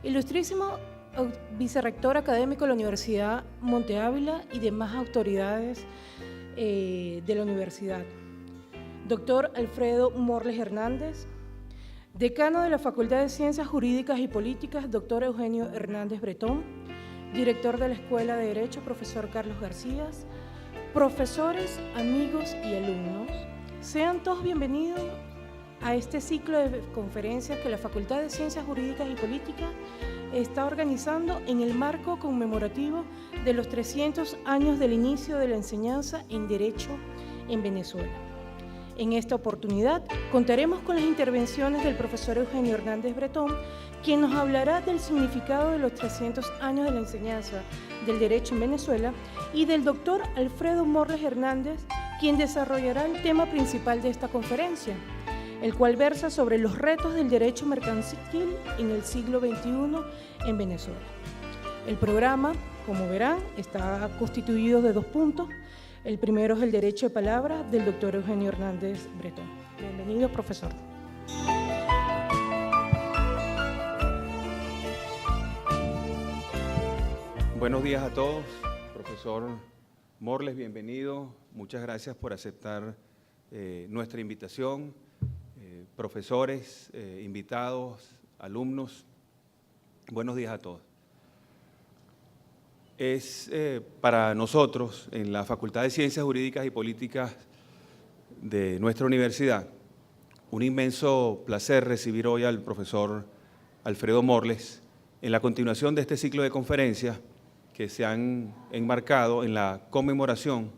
Ilustrísimo vicerrector académico de la Universidad Monte Ávila y demás autoridades de la universidad. Doctor Alfredo Morles Hernández, decano de la Facultad de Ciencias Jurídicas y Políticas, doctor Eugenio Hernández Bretón, director de la Escuela de Derecho, profesor Carlos García, profesores, amigos y alumnos, sean todos bienvenidos a este ciclo de conferencias que la Facultad de Ciencias Jurídicas y Políticas está organizando en el marco conmemorativo de los 300 años del inicio de la enseñanza en Derecho en Venezuela. En esta oportunidad contaremos con las intervenciones del profesor Eugenio Hernández Bretón, quien nos hablará del significado de los 300 años de la enseñanza del Derecho en Venezuela, y del doctor Alfredo Morles Hernández, quien desarrollará el tema principal de esta conferencia, el cual versa sobre los retos del derecho mercantil en el siglo XXI en Venezuela. El programa, como verán, está constituido de 2 puntos. El primero es el derecho de palabra del doctor Eugenio Hernández Bretón. Bienvenido, profesor. Buenos días a todos. Profesor Morles, bienvenido. Muchas gracias por aceptar nuestra invitación. Profesores, invitados, alumnos, buenos días a todos. Es para nosotros, en la Facultad de Ciencias Jurídicas y Políticas de nuestra universidad, un inmenso placer recibir hoy al profesor Alfredo Morles en la continuación de este ciclo de conferencias que se han enmarcado en la conmemoración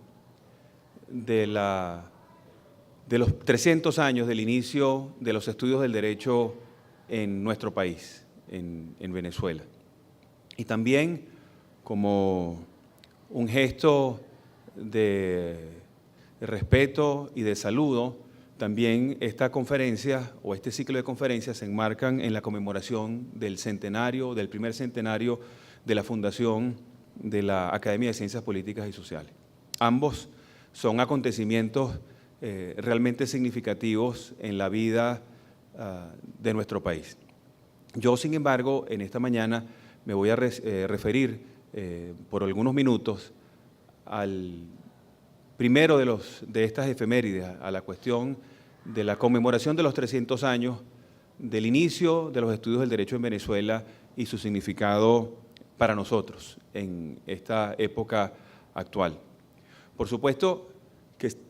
de los 300 años del inicio de los estudios del derecho en nuestro país, en Venezuela. Y también, como un gesto de respeto y de saludo, también esta conferencia o este ciclo de conferencias se enmarcan en la conmemoración del centenario, del primer centenario de la fundación de la Academia de Ciencias Políticas y Sociales. Ambos son acontecimientos realmente significativos en la vida de nuestro país. Yo, sin embargo, en esta mañana me voy a referir por algunos minutos al primero de estas efemérides, a la cuestión de la conmemoración de los 300 años del inicio de los estudios del derecho en Venezuela y su significado para nosotros en esta época actual. Por supuesto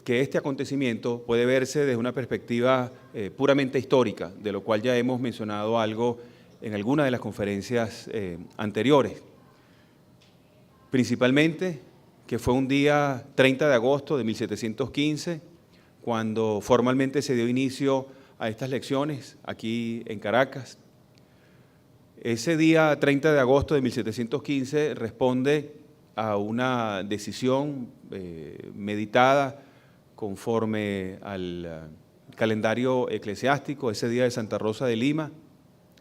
que este acontecimiento puede verse desde una perspectiva puramente histórica, de lo cual ya hemos mencionado algo en alguna de las conferencias anteriores. Principalmente que fue un día 30 de agosto de 1715, cuando formalmente se dio inicio a estas lecciones aquí en Caracas. Ese día 30 de agosto de 1715 responde a una decisión meditada conforme al calendario eclesiástico, ese día de Santa Rosa de Lima,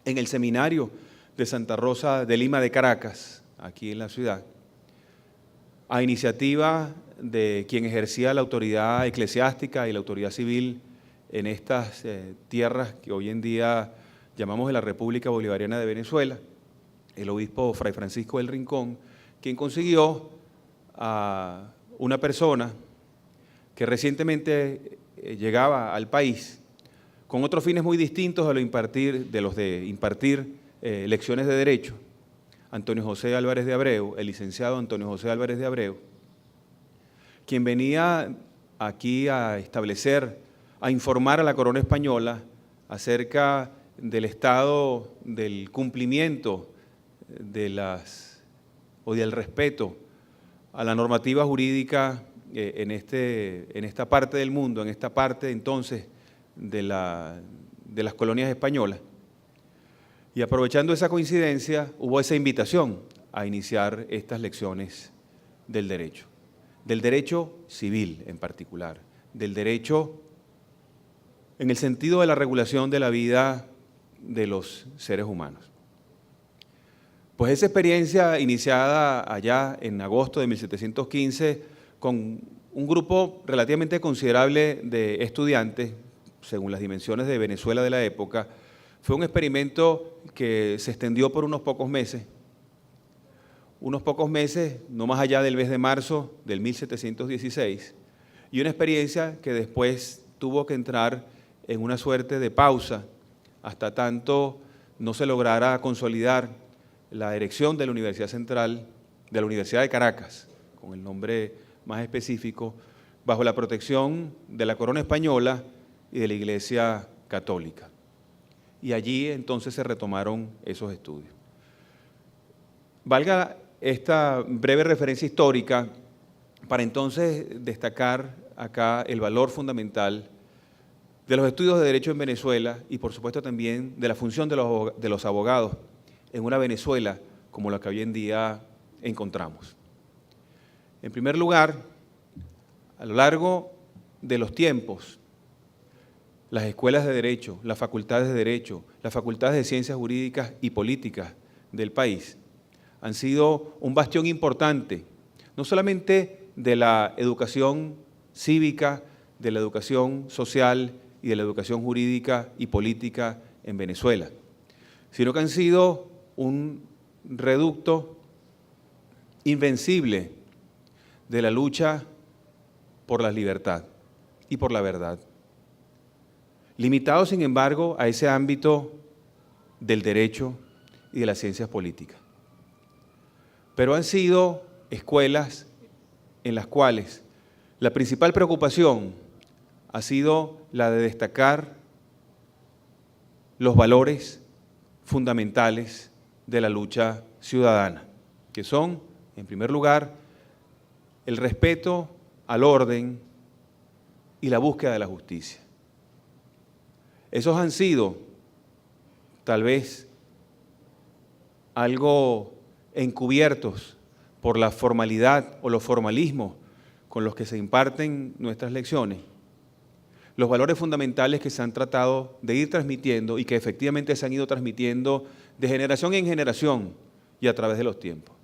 en el seminario de Santa Rosa de Lima de Caracas, aquí en la ciudad, a iniciativa de quien ejercía la autoridad eclesiástica y la autoridad civil en estas tierras que hoy en día llamamos de la República Bolivariana de Venezuela, el obispo Fray Francisco del Rincón, quien consiguió a una persona que recientemente llegaba al país con otros fines muy distintos a los de impartir lecciones de derecho, Antonio José Álvarez de Abreu, el licenciado Antonio José Álvarez de Abreu, quien venía aquí a establecer, a informar a la corona española acerca del estado del cumplimiento o del respeto a la normativa jurídica en esta parte del mundo, en esta parte entonces de las colonias españolas. Y aprovechando esa coincidencia, hubo esa invitación a iniciar estas lecciones del derecho civil en particular, del derecho en el sentido de la regulación de la vida de los seres humanos. Pues esa experiencia iniciada allá en agosto de 1715 con un grupo relativamente considerable de estudiantes, según las dimensiones de Venezuela de la época, Fue un experimento que se extendió por unos pocos meses, no más allá del mes de marzo del 1716, y una experiencia que después tuvo que entrar en una suerte de pausa hasta tanto no se lograra consolidar la erección de la Universidad Central, de la Universidad de Caracas, con el nombre más específico, bajo la protección de la corona española y de la Iglesia Católica. Y allí entonces se retomaron esos estudios. Valga esta breve referencia histórica para entonces destacar acá el valor fundamental de los estudios de Derecho en Venezuela y por supuesto también de la función de los abogados en una Venezuela como la que hoy en día encontramos. En primer lugar, a lo largo de los tiempos, las escuelas de Derecho, las facultades de Derecho, las facultades de Ciencias Jurídicas y Políticas del país han sido un bastión importante, no solamente de la educación cívica, de la educación social y de la educación jurídica y política en Venezuela, sino que han sido un reducto invencible de la lucha por la libertad y por la verdad, limitado sin embargo a ese ámbito del derecho y de las ciencias políticas. Pero han sido escuelas en las cuales la principal preocupación ha sido la de destacar los valores fundamentales de la lucha ciudadana, que son, en primer lugar, el respeto al orden y la búsqueda de la justicia. Esos han sido, tal vez, algo encubiertos por la formalidad o los formalismos con los que se imparten nuestras lecciones, los valores fundamentales que se han tratado de ir transmitiendo y que efectivamente se han ido transmitiendo de generación en generación y a través de los tiempos.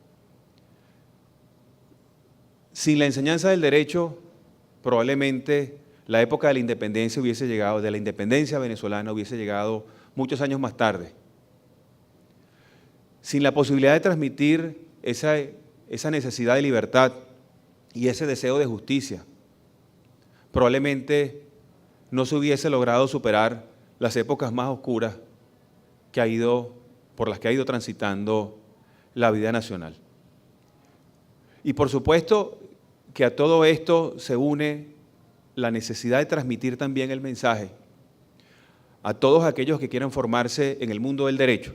Sin la enseñanza del derecho, probablemente la época de la independencia hubiese llegado, de la independencia venezolana hubiese llegado muchos años más tarde. Sin la posibilidad de transmitir esa necesidad de libertad y ese deseo de justicia, probablemente no se hubiese logrado superar las épocas más oscuras por las que ha ido transitando la vida nacional. Y por supuesto que a todo esto se une la necesidad de transmitir también el mensaje a todos aquellos que quieran formarse en el mundo del derecho,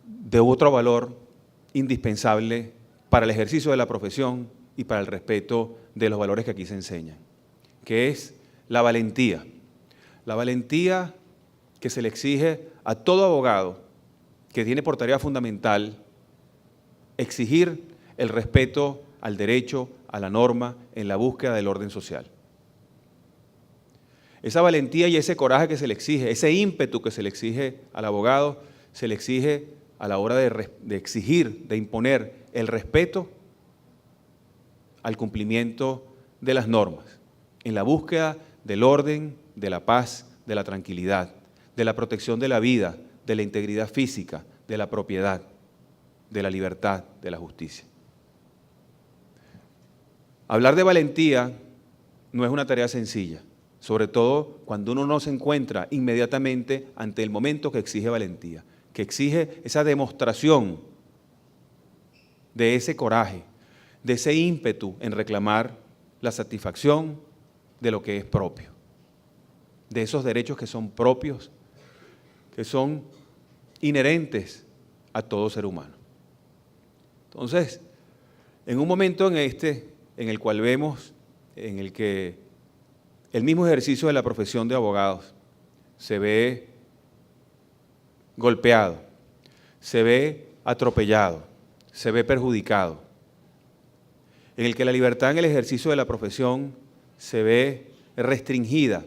de otro valor indispensable para el ejercicio de la profesión y para el respeto de los valores que aquí se enseñan, que es la valentía que se le exige a todo abogado que tiene por tarea fundamental exigir el respeto al derecho, a la norma, en la búsqueda del orden social. Esa valentía y ese coraje que se le exige, ese ímpetu que se le exige al abogado, se le exige a la hora de exigir, de imponer el respeto al cumplimiento de las normas, en la búsqueda del orden, de la paz, de la tranquilidad, de la protección de la vida, de la integridad física, de la propiedad, de la libertad, de la justicia. Hablar de valentía no es una tarea sencilla, sobre todo cuando uno no se encuentra inmediatamente ante el momento que exige valentía, que exige esa demostración de ese coraje, de ese ímpetu en reclamar la satisfacción de lo que es propio, de esos derechos que son propios, que son inherentes a todo ser humano. Entonces, en un momento en el cual vemos, en el que el mismo ejercicio de la profesión de abogados se ve golpeado, se ve atropellado, se ve perjudicado, en el que la libertad en el ejercicio de la profesión se ve restringida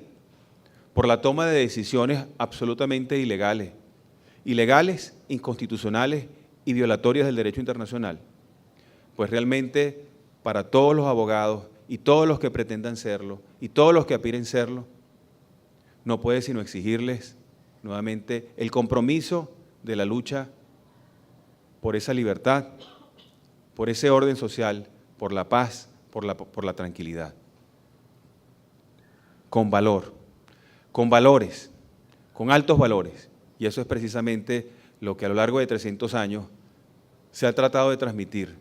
por la toma de decisiones absolutamente ilegales, inconstitucionales y violatorias del derecho internacional, pues realmente para todos los abogados y todos los que pretendan serlo y todos los que aspiren serlo, no puede sino exigirles nuevamente el compromiso de la lucha por esa libertad, por ese orden social, por la paz, por la tranquilidad. Con valor, con valores, con altos valores. Y eso es precisamente lo que a lo largo de 300 años se ha tratado de transmitir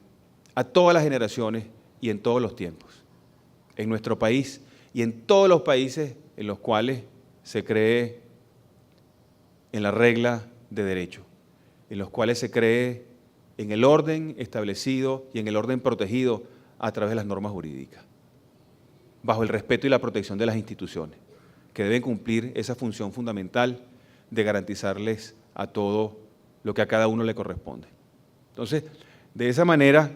a todas las generaciones y en todos los tiempos, en nuestro país y en todos los países en los cuales se cree en la regla de derecho, en los cuales se cree en el orden establecido y en el orden protegido a través de las normas jurídicas, bajo el respeto y la protección de las instituciones, que deben cumplir esa función fundamental de garantizarles a todo lo que a cada uno le corresponde. Entonces, de esa manera,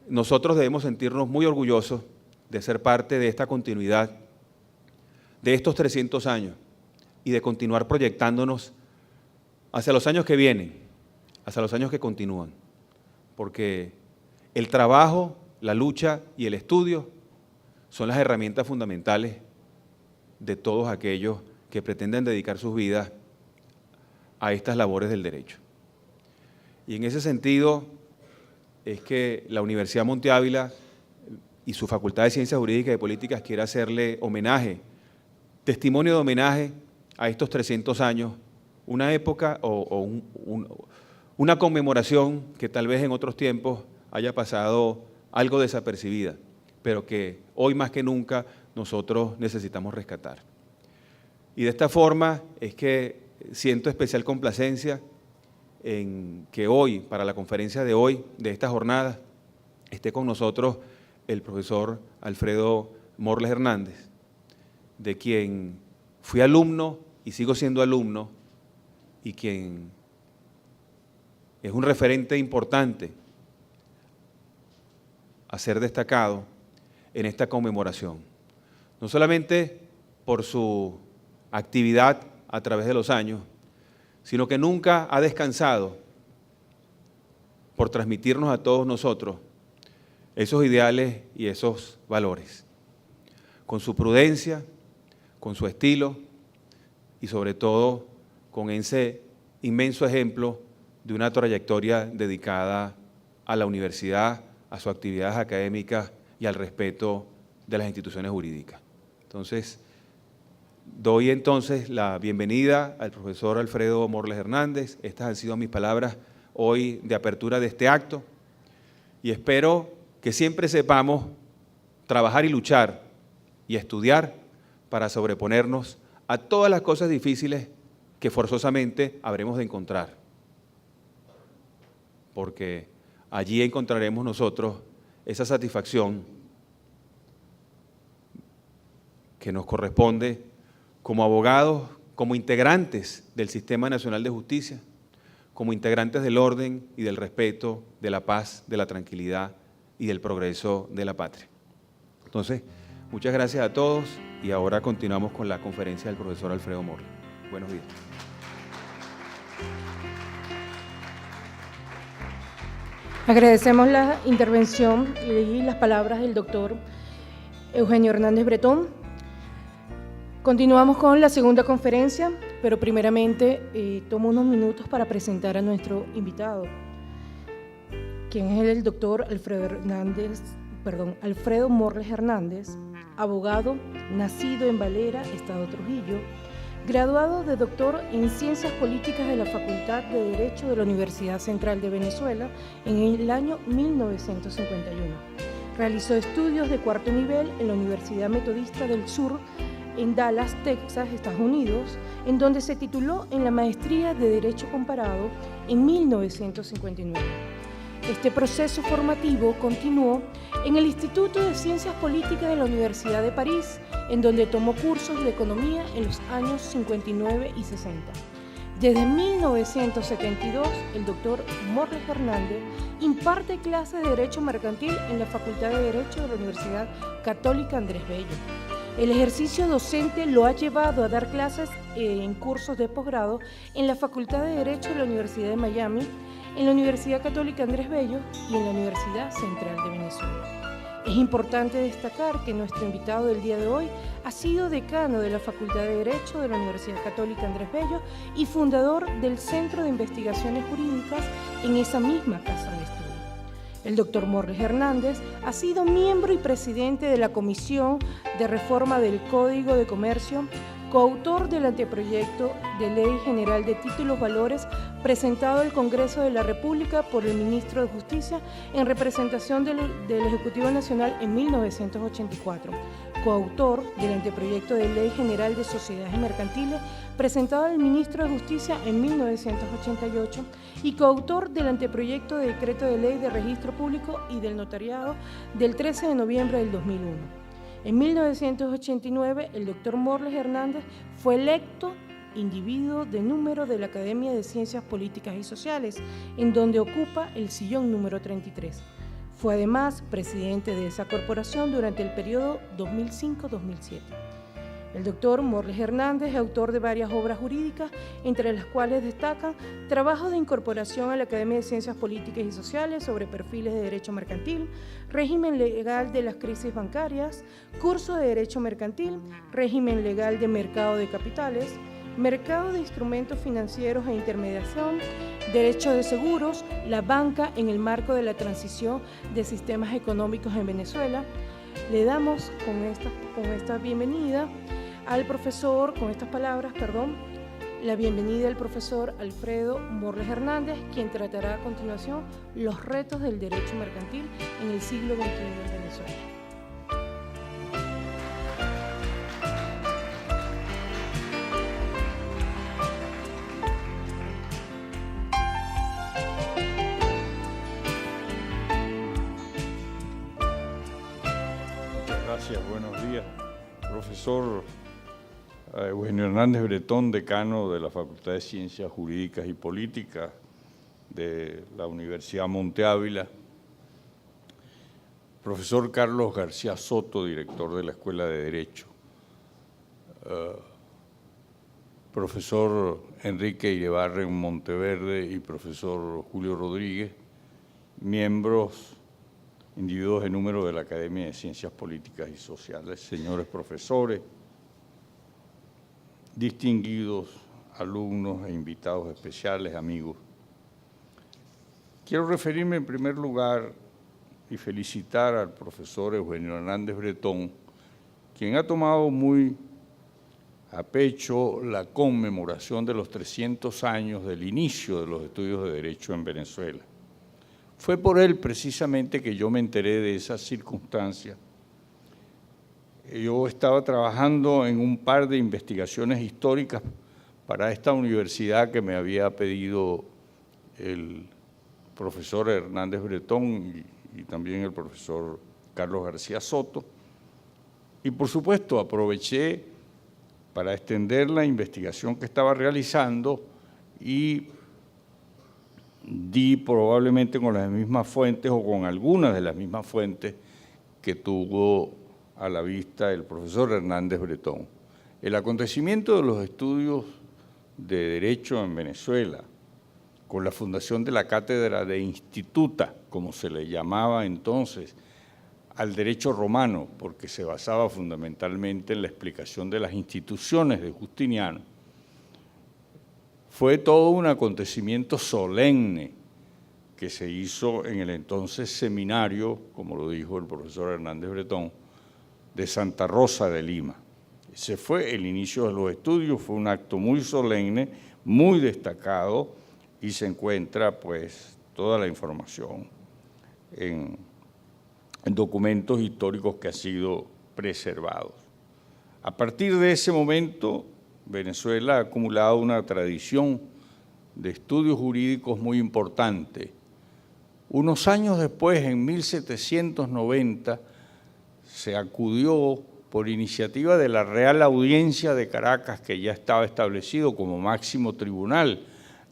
nosotros debemos sentirnos muy orgullosos de ser parte de esta continuidad de estos 300 años y de continuar proyectándonos hacia los años que vienen, hacia los años que continúan, porque el trabajo, la lucha y el estudio son las herramientas fundamentales de todos aquellos que pretenden dedicar sus vidas a estas labores del derecho. Y en ese sentido es que la Universidad Monte Ávila y su Facultad de Ciencias Jurídicas y Políticas quiere hacerle homenaje, testimonio de homenaje a estos 300 años, una época una conmemoración que tal vez en otros tiempos haya pasado algo desapercibida, pero que hoy más que nunca nosotros necesitamos rescatar. Y de esta forma es que siento especial complacencia en que hoy, para la conferencia de hoy, de esta jornada, esté con nosotros el profesor Alfredo Morles Hernández, de quien fui alumno y sigo siendo alumno, y quien es un referente importante a ser destacado en esta conmemoración. No solamente por su actividad a través de los años, sino que nunca ha descansado por transmitirnos a todos nosotros esos ideales y esos valores, con su prudencia, con su estilo y sobre todo con ese inmenso ejemplo de una trayectoria dedicada a la universidad, a sus actividades académicas y al respeto de las instituciones jurídicas. Entonces, doy entonces la bienvenida al profesor Alfredo Morles Hernández. Estas han sido mis palabras hoy de apertura de este acto y espero que siempre sepamos trabajar y luchar y estudiar para sobreponernos a todas las cosas difíciles que forzosamente habremos de encontrar, porque allí encontraremos nosotros esa satisfacción que nos corresponde como abogados, como integrantes del Sistema Nacional de Justicia, como integrantes del orden y del respeto, de la paz, de la tranquilidad y del progreso de la patria. Entonces, muchas gracias a todos y ahora continuamos con la conferencia del profesor Alfredo Morles. Buenos días. Agradecemos la intervención y las palabras del doctor Eugenio Hernández Bretón. Continuamos con la segunda conferencia, pero primeramente tomo unos minutos para presentar a nuestro invitado, quien es el doctor Alfredo Morles Hernández, abogado, nacido en Valera, Estado Trujillo, graduado de doctor en Ciencias Políticas de la Facultad de Derecho de la Universidad Central de Venezuela en el año 1951. Realizó estudios de cuarto nivel en la Universidad Metodista del Sur, en Dallas, Texas, Estados Unidos, en donde se tituló en la Maestría de Derecho Comparado en 1959. Este proceso formativo continuó en el Instituto de Ciencias Políticas de la Universidad de París, en donde tomó cursos de economía en los años 59 y 60. Desde 1972, el doctor Morles Hernández imparte clases de Derecho Mercantil en la Facultad de Derecho de la Universidad Católica Andrés Bello. El ejercicio docente lo ha llevado a dar clases en cursos de posgrado en la Facultad de Derecho de la Universidad de Miami, en la Universidad Católica Andrés Bello y en la Universidad Central de Venezuela. Es importante destacar que nuestro invitado del día de hoy ha sido decano de la Facultad de Derecho de la Universidad Católica Andrés Bello y fundador del Centro de Investigaciones Jurídicas en esa misma casa de estudio. El doctor Morles Hernández ha sido miembro y presidente de la Comisión de Reforma del Código de Comercio, coautor del anteproyecto de Ley General de Títulos Valores presentado al Congreso de la República por el ministro de Justicia en representación del Ejecutivo Nacional en 1984, coautor del anteproyecto de Ley General de Sociedades Mercantiles presentado al ministro de Justicia en 1988 y coautor del anteproyecto de Decreto de Ley de Registro Público y del Notariado del 13 de noviembre del 2001. En 1989, el doctor Morles Hernández fue electo individuo de número de la Academia de Ciencias Políticas y Sociales, en donde ocupa el sillón número 33. Fue además presidente de esa corporación durante el periodo 2005-2007. El doctor Morles Hernández es autor de varias obras jurídicas, entre las cuales destacan trabajos de incorporación a la Academia de Ciencias Políticas y Sociales sobre perfiles de derecho mercantil, régimen legal de las crisis bancarias, curso de derecho mercantil, régimen legal de mercado de capitales, mercado de instrumentos financieros e intermediación, derecho de seguros, la banca en el marco de la transición de sistemas económicos en Venezuela. Le damos con esta bienvenida al profesor, con estas palabras, la bienvenida al profesor Alfredo Morles Hernández, quien tratará a continuación los retos del derecho mercantil en el siglo XXI en Venezuela. Muchas gracias, buenos días. Profesor Eugenio Hernández Bretón, decano de la Facultad de Ciencias Jurídicas y Políticas de la Universidad Monte Ávila. Profesor Carlos García Soto, director de la Escuela de Derecho. Profesor Enrique Irebarren Monteverde y profesor Julio Rodríguez, miembros individuos de número de la Academia de Ciencias Políticas y Sociales, señores profesores, distinguidos alumnos e invitados especiales, amigos. Quiero referirme en primer lugar y felicitar al profesor Eugenio Hernández Bretón, quien ha tomado muy a pecho la conmemoración de los 300 años del inicio de los estudios de Derecho en Venezuela. Fue por él precisamente que yo me enteré de esa circunstancia. Yo estaba trabajando en un par de investigaciones históricas para esta universidad que me había pedido el profesor Hernández Bretón y también el profesor Carlos García Soto. Y por supuesto aproveché para extender la investigación que estaba realizando y di probablemente con las mismas fuentes o con algunas de las mismas fuentes que tuvo a la vista el profesor Hernández Bretón. El acontecimiento de los estudios de Derecho en Venezuela, con la fundación de la cátedra de Instituta, como se le llamaba entonces, al derecho romano, porque se basaba fundamentalmente en la explicación de las instituciones de Justiniano, fue todo un acontecimiento solemne que se hizo en el entonces seminario, como lo dijo el profesor Hernández Bretón, de Santa Rosa de Lima. Ese fue el inicio de los estudios, fue un acto muy solemne, muy destacado, y se encuentra pues toda la información en documentos históricos que han sido preservados. A partir de ese momento, Venezuela ha acumulado una tradición de estudios jurídicos muy importante. Unos años después, en 1790, se acudió por iniciativa de la Real Audiencia de Caracas, que ya estaba establecido como máximo tribunal,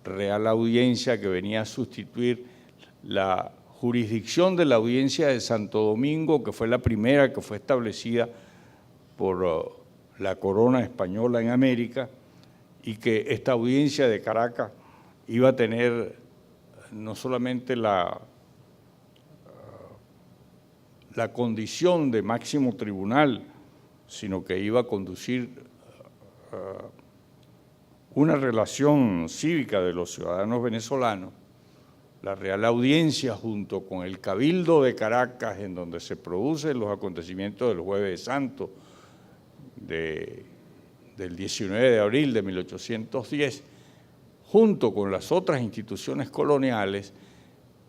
Real Audiencia que venía a sustituir la jurisdicción de la Audiencia de Santo Domingo, que fue la primera que fue establecida por la corona española en América, y que esta audiencia de Caracas iba a tener no solamente la la condición de máximo tribunal, sino que iba a conducir una relación cívica de los ciudadanos venezolanos, la Real Audiencia junto con el Cabildo de Caracas, en donde se producen los acontecimientos del Jueves Santo del 19 de abril de 1810, junto con las otras instituciones coloniales,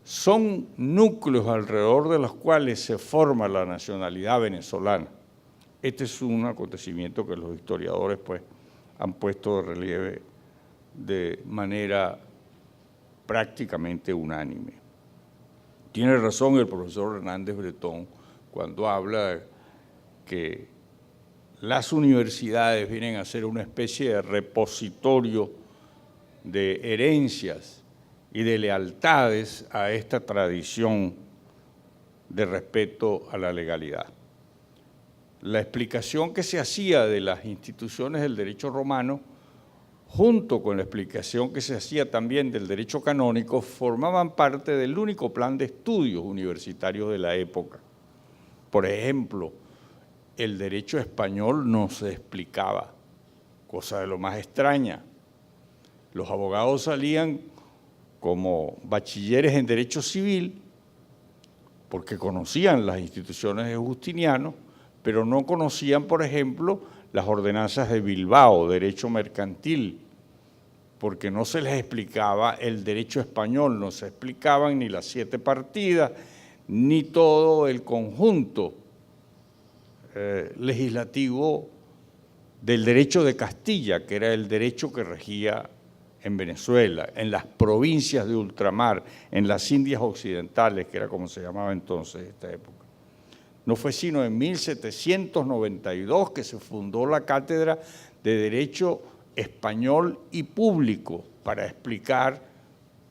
son núcleos alrededor de los cuales se forma la nacionalidad venezolana. Este es un acontecimiento que los historiadores pues, han puesto de relieve de manera prácticamente unánime. Tiene razón el profesor Hernández Bretón cuando habla que las universidades vienen a ser una especie de repositorio de herencias y de lealtades a esta tradición de respeto a la legalidad. La explicación que se hacía de las instituciones del derecho romano, junto con la explicación que se hacía también del derecho canónico, formaban parte del único plan de estudios universitarios de la época. Por ejemplo, el derecho español no se explicaba, cosa de lo más extraña. Los abogados salían como bachilleres en derecho civil, porque conocían las instituciones de Justiniano, pero no conocían, por ejemplo, las ordenanzas de Bilbao, derecho mercantil, porque no se les explicaba el derecho español, no se explicaban ni las 7 partidas, ni todo el conjunto legislativo del derecho de Castilla, que era el derecho que regía en Venezuela, en las provincias de ultramar, en las Indias Occidentales, que era como se llamaba entonces esta época. No fue sino en 1792 que se fundó la Cátedra de Derecho Español y Público para explicar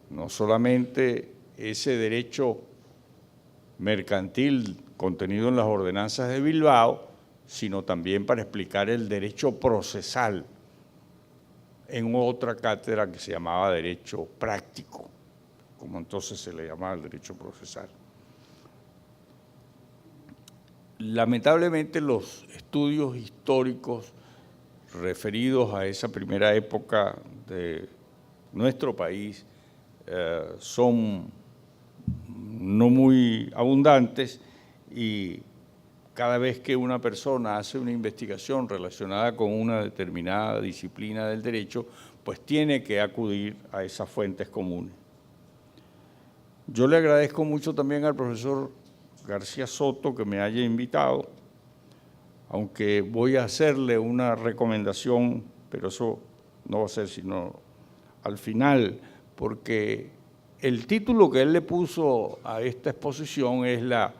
no solamente ese derecho mercantil contenido en las ordenanzas de Bilbao, sino también para explicar el derecho procesal en otra cátedra que se llamaba Derecho Práctico, como entonces se le llamaba el derecho procesal. Lamentablemente los estudios históricos referidos a esa primera época de nuestro país son no muy abundantes y cada vez que una persona hace una investigación relacionada con una determinada disciplina del derecho, pues tiene que acudir a esas fuentes comunes. Yo le agradezco mucho también al profesor García Soto que me haya invitado, aunque voy a hacerle una recomendación, pero eso no va a ser sino al final, porque el título que él le puso a esta exposición es la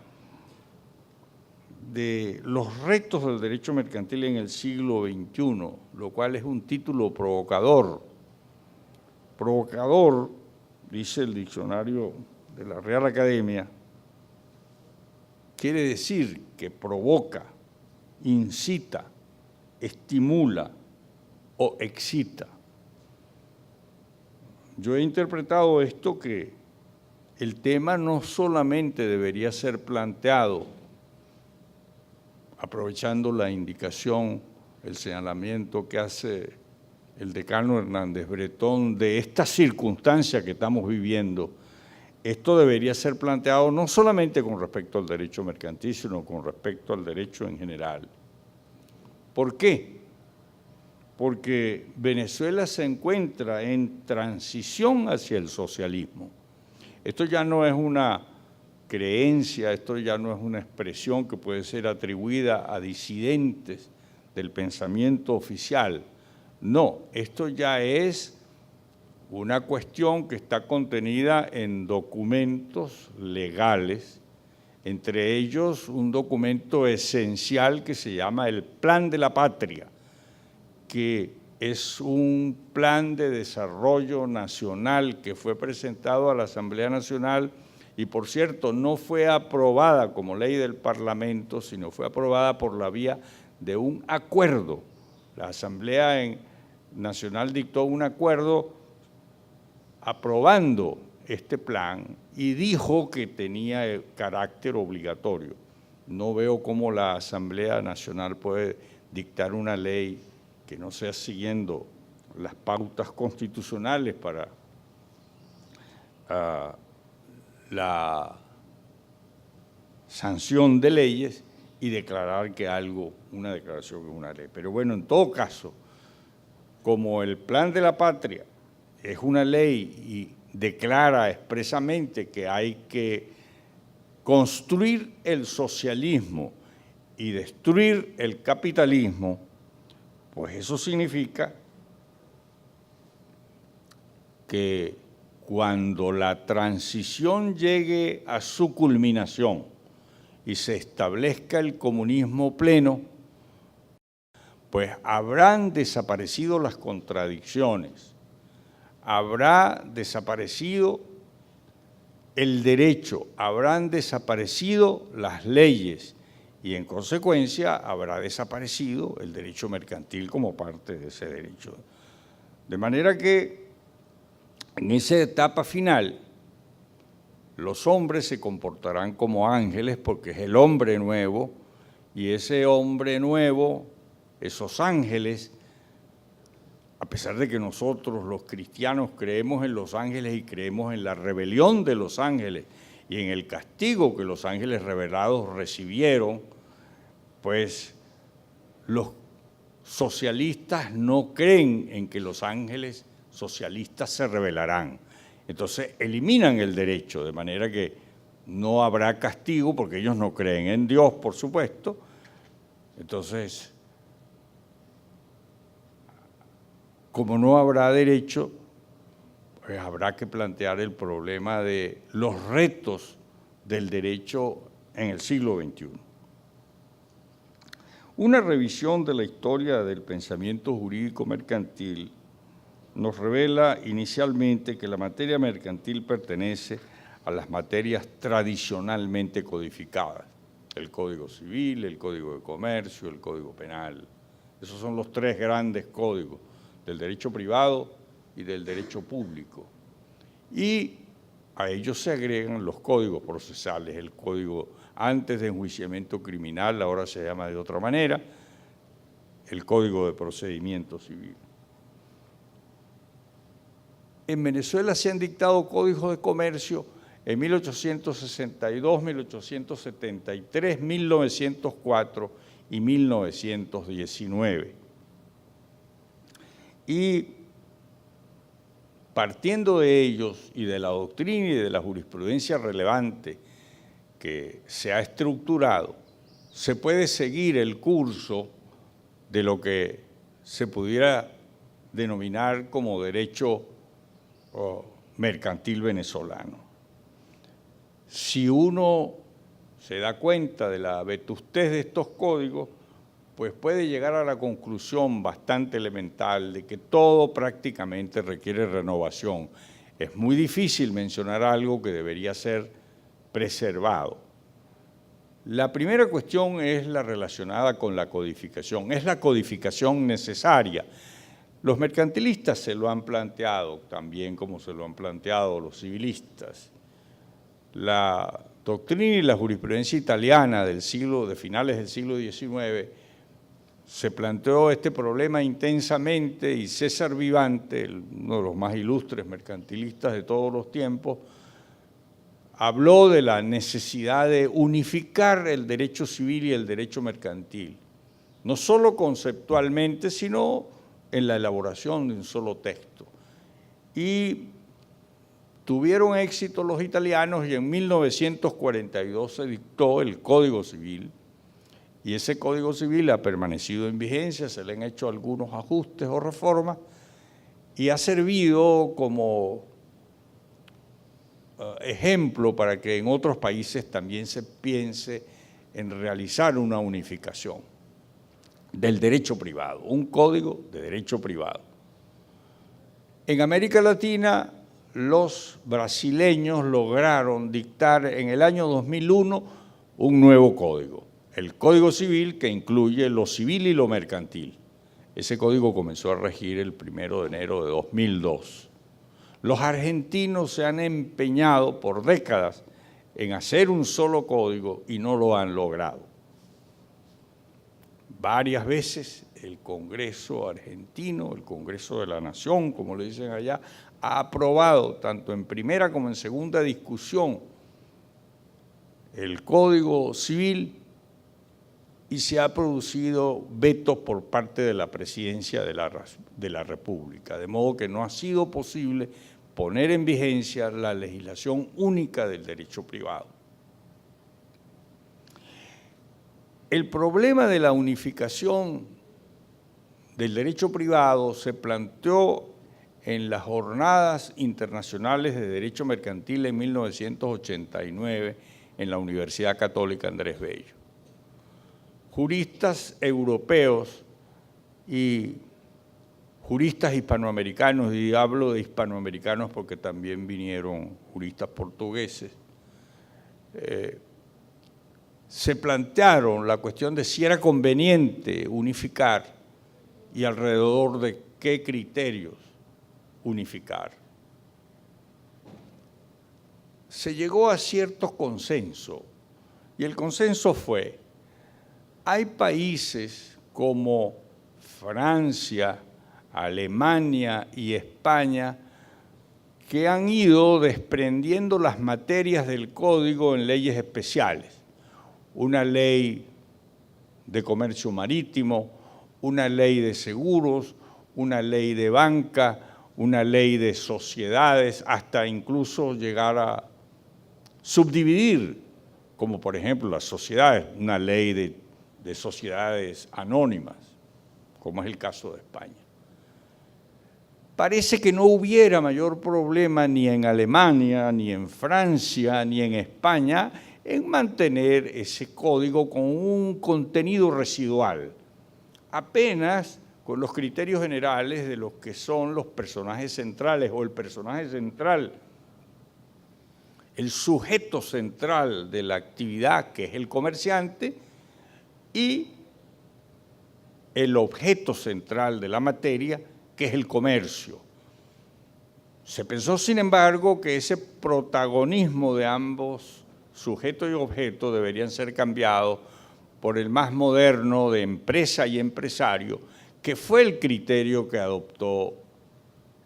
de los retos del derecho mercantil en el siglo XXI, lo cual es un título provocador. Provocador, dice el diccionario de la Real Academia, quiere decir que provoca, incita, estimula o excita. Yo he interpretado esto que el tema no solamente debería ser planteado, aprovechando la indicación, el señalamiento que hace el decano Hernández Bretón de esta circunstancia que estamos viviendo. Esto debería ser planteado no solamente con respecto al derecho mercantil, sino con respecto al derecho en general. ¿Por qué? Porque Venezuela se encuentra en transición hacia el socialismo. Esto ya no es una creencia, esto ya no es una expresión que puede ser atribuida a disidentes del pensamiento oficial. No, esto ya es una cuestión que está contenida en documentos legales, entre ellos un documento esencial que se llama el Plan de la Patria, que es un plan de desarrollo nacional que fue presentado a la Asamblea Nacional y, por cierto, no fue aprobada como ley del Parlamento, sino fue aprobada por la vía de un acuerdo. La Asamblea Nacional dictó un acuerdo aprobando este plan y dijo que tenía carácter obligatorio. no veo cómo la Asamblea Nacional puede dictar una ley que no sea siguiendo las pautas constitucionales para la sanción de leyes y declarar que una declaración es una ley. Pero bueno, en todo caso, como el Plan de la Patria es una ley y declara expresamente que hay que construir el socialismo y destruir el capitalismo, pues eso significa que cuando la transición llegue a su culminación y se establezca el comunismo pleno, pues habrán desaparecido las contradicciones, habrá desaparecido el derecho, habrán desaparecido las leyes y en consecuencia habrá desaparecido el derecho mercantil como parte de ese derecho. De manera que en esa etapa final los hombres se comportarán como ángeles porque es el hombre nuevo y ese hombre nuevo, esos ángeles, a pesar de que nosotros los cristianos creemos en los ángeles y creemos en la rebelión de los ángeles y en el castigo que los ángeles rebelados recibieron, pues los socialistas no creen en que los ángeles socialistas se rebelarán. Entonces eliminan el derecho, de manera que no habrá castigo porque ellos no creen en Dios, por supuesto. Entonces, como no habrá derecho, pues habrá que plantear el problema de los retos del derecho en el siglo XXI. Una revisión de la historia del pensamiento jurídico mercantil nos revela inicialmente que la materia mercantil pertenece a las materias tradicionalmente codificadas, el Código Civil, el Código de Comercio, el Código Penal. Esos son los tres grandes códigos del derecho privado y del derecho público. Y a ellos se agregan los códigos procesales, el código antes de enjuiciamiento criminal, ahora se llama de otra manera, el Código de Procedimiento Civil. En Venezuela se han dictado códigos de comercio en 1862, 1873, 1904 y 1919. Y partiendo de ellos y de la doctrina y de la jurisprudencia relevante que se ha estructurado, se puede seguir el curso de lo que se pudiera denominar como derecho mercantil venezolano. Si uno se da cuenta de la vetustez de estos códigos, pues puede llegar a la conclusión bastante elemental de que todo prácticamente requiere renovación. Es muy difícil mencionar algo que debería ser preservado. La primera cuestión es la relacionada con la codificación. ¿Es la codificación necesaria? Los mercantilistas se lo han planteado también como se lo han planteado los civilistas. La doctrina y la jurisprudencia italiana de finales del siglo XIX se planteó este problema intensamente y César Vivante, uno de los más ilustres mercantilistas de todos los tiempos, habló de la necesidad de unificar el derecho civil y el derecho mercantil, no solo conceptualmente, sino en la elaboración de un solo texto. Y tuvieron éxito los italianos y en 1942 se dictó el Código Civil, y ese Código Civil ha permanecido en vigencia, se le han hecho algunos ajustes o reformas y ha servido como ejemplo para que en otros países también se piense en realizar una unificación del derecho privado, un código de derecho privado. En América Latina, los brasileños lograron dictar en el año 2001 un nuevo código, el Código Civil, que incluye lo civil y lo mercantil. Ese código comenzó a regir el 1 de enero de 2002. Los argentinos se han empeñado por décadas en hacer un solo código y no lo han logrado. Varias veces el Congreso argentino, el Congreso de la Nación, como le dicen allá, ha aprobado, tanto en primera como en segunda discusión, el Código Civil y se ha producido vetos por parte de la Presidencia de la República, de modo que no ha sido posible poner en vigencia la legislación única del derecho privado. El problema de la unificación del derecho privado se planteó en las Jornadas Internacionales de Derecho Mercantil en 1989 en la Universidad Católica Andrés Bello. Juristas europeos y juristas hispanoamericanos, y hablo de hispanoamericanos porque también vinieron juristas portugueses, se plantearon la cuestión de si era conveniente unificar y alrededor de qué criterios unificar. Se llegó a cierto consenso, y el consenso fue: hay países como Francia, Alemania y España que han ido desprendiendo las materias del código en leyes especiales. Una ley de comercio marítimo, una ley de seguros, una ley de banca, una ley de sociedades, hasta incluso llegar a subdividir, como por ejemplo las sociedades, una ley de sociedades anónimas, como es el caso de España. Parece que no hubiera mayor problema ni en Alemania, ni en Francia, ni en España en mantener ese código con un contenido residual, apenas con los criterios generales de los que son los personajes centrales o el personaje central, el sujeto central de la actividad, que es el comerciante, y el objeto central de la materia, que es el comercio. Se pensó, sin embargo, que ese protagonismo de ambos, sujeto y objeto, deberían ser cambiados por el más moderno de empresa y empresario, que fue el criterio que adoptó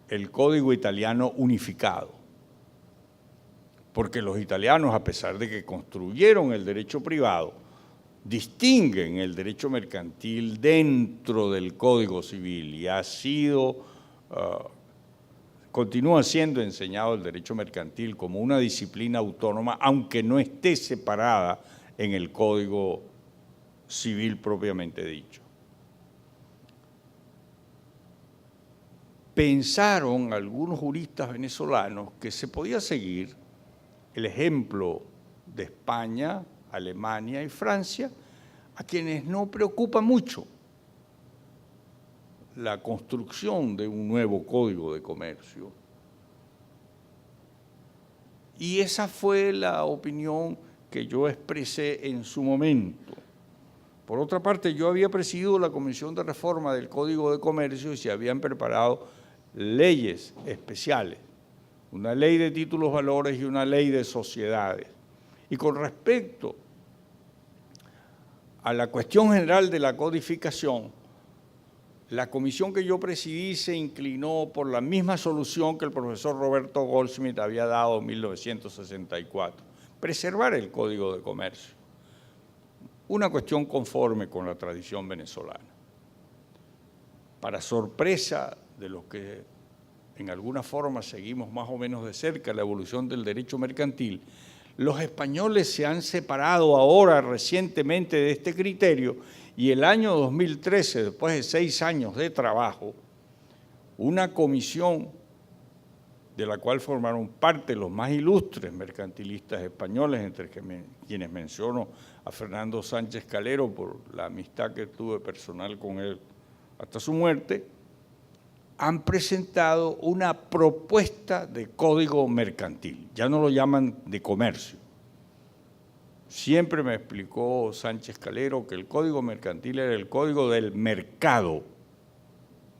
el Código Italiano unificado. Porque los italianos, a pesar de que construyeron el derecho privado, distinguen el derecho mercantil dentro del Código Civil y ha sido, continúa siendo enseñado el derecho mercantil como una disciplina autónoma, aunque no esté separada en el Código Civil propiamente dicho. Pensaron algunos juristas venezolanos que se podía seguir el ejemplo de España, Alemania y Francia, a quienes no preocupa mucho la construcción de un nuevo código de comercio. Y esa fue la opinión que yo expresé en su momento. Por otra parte, yo había presidido la Comisión de Reforma del Código de Comercio y se habían preparado leyes especiales, una ley de títulos valores y una ley de sociedades. Y con respecto a la cuestión general de la codificación, la comisión que yo presidí se inclinó por la misma solución que el profesor Roberto Goldsmith había dado en 1964, preservar el Código de Comercio, una cuestión conforme con la tradición venezolana. Para sorpresa de los que en alguna forma seguimos más o menos de cerca la evolución del derecho mercantil, los españoles se han separado ahora recientemente de este criterio y el año 2013, después de 6 años de trabajo, una comisión de la cual formaron parte los más ilustres mercantilistas españoles, entre quienes menciono a Fernando Sánchez Calero por la amistad que tuve personal con él hasta su muerte, han presentado una propuesta de código mercantil. Ya no lo llaman de comercio. Siempre me explicó Sánchez Calero que el código mercantil era el código del mercado,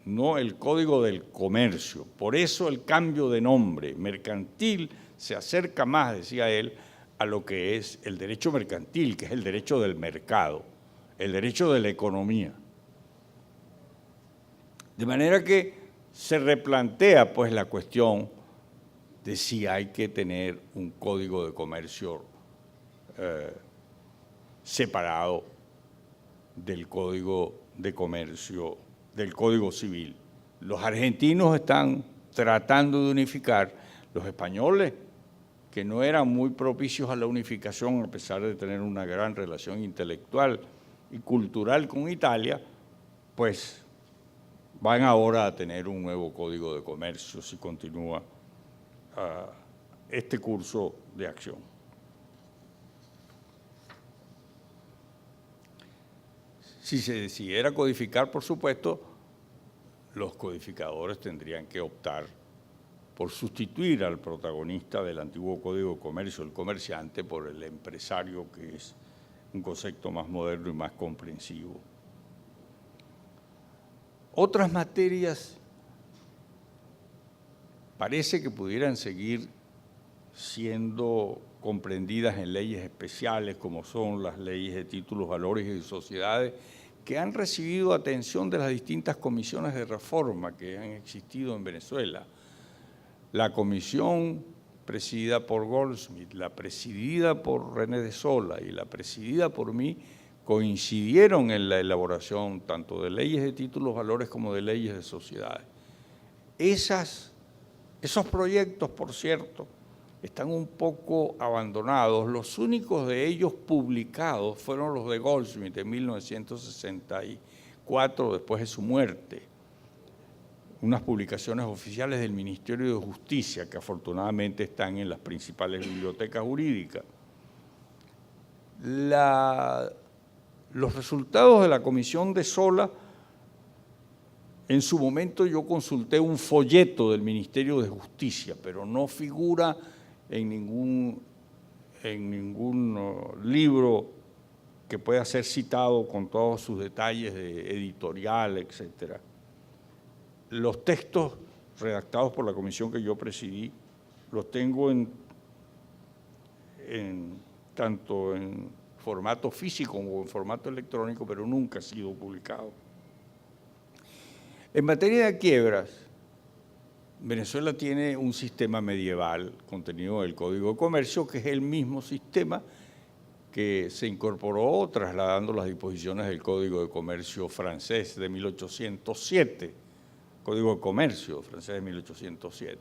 no el código del comercio. Por eso el cambio de nombre. Mercantil se acerca más, decía él, a lo que es el derecho mercantil, que es el derecho del mercado, el derecho de la economía. De manera que se replantea pues la cuestión de si hay que tener un código de comercio separado del código de comercio, del código civil. Los argentinos están tratando de unificar, los españoles, que no eran muy propicios a la unificación, a pesar de tener una gran relación intelectual y cultural con Italia, pues van ahora a tener un nuevo código de comercio si continúa este curso de acción. Si se decidiera codificar, por supuesto, los codificadores tendrían que optar por sustituir al protagonista del antiguo Código de Comercio, el comerciante, por el empresario, que es un concepto más moderno y más comprensivo. Otras materias parece que pudieran seguir siendo comprendidas en leyes especiales, como son las leyes de títulos, valores y sociedades, que han recibido atención de las distintas comisiones de reforma que han existido en Venezuela. La comisión presidida por Goldsmith, la presidida por René de Sola y la presidida por mí coincidieron en la elaboración tanto de leyes de títulos, valores como de leyes de sociedades. Esos proyectos, por cierto, están un poco abandonados. Los únicos de ellos publicados fueron los de Goldsmith en 1964, después de su muerte. Unas publicaciones oficiales del Ministerio de Justicia, que afortunadamente están en las principales bibliotecas jurídicas. Los resultados de la Comisión de Sola, en su momento yo consulté un folleto del Ministerio de Justicia, pero no figura en ningún libro que pueda ser citado con todos sus detalles de editorial, etcétera. Los textos redactados por la comisión que yo presidí los tengo tanto en formato físico como en formato electrónico, pero nunca ha sido publicado. En materia de quiebras, Venezuela tiene un sistema medieval contenido en el Código de Comercio, que es el mismo sistema que se incorporó trasladando las disposiciones del Código de Comercio francés de 1807, Código de Comercio francés de 1807.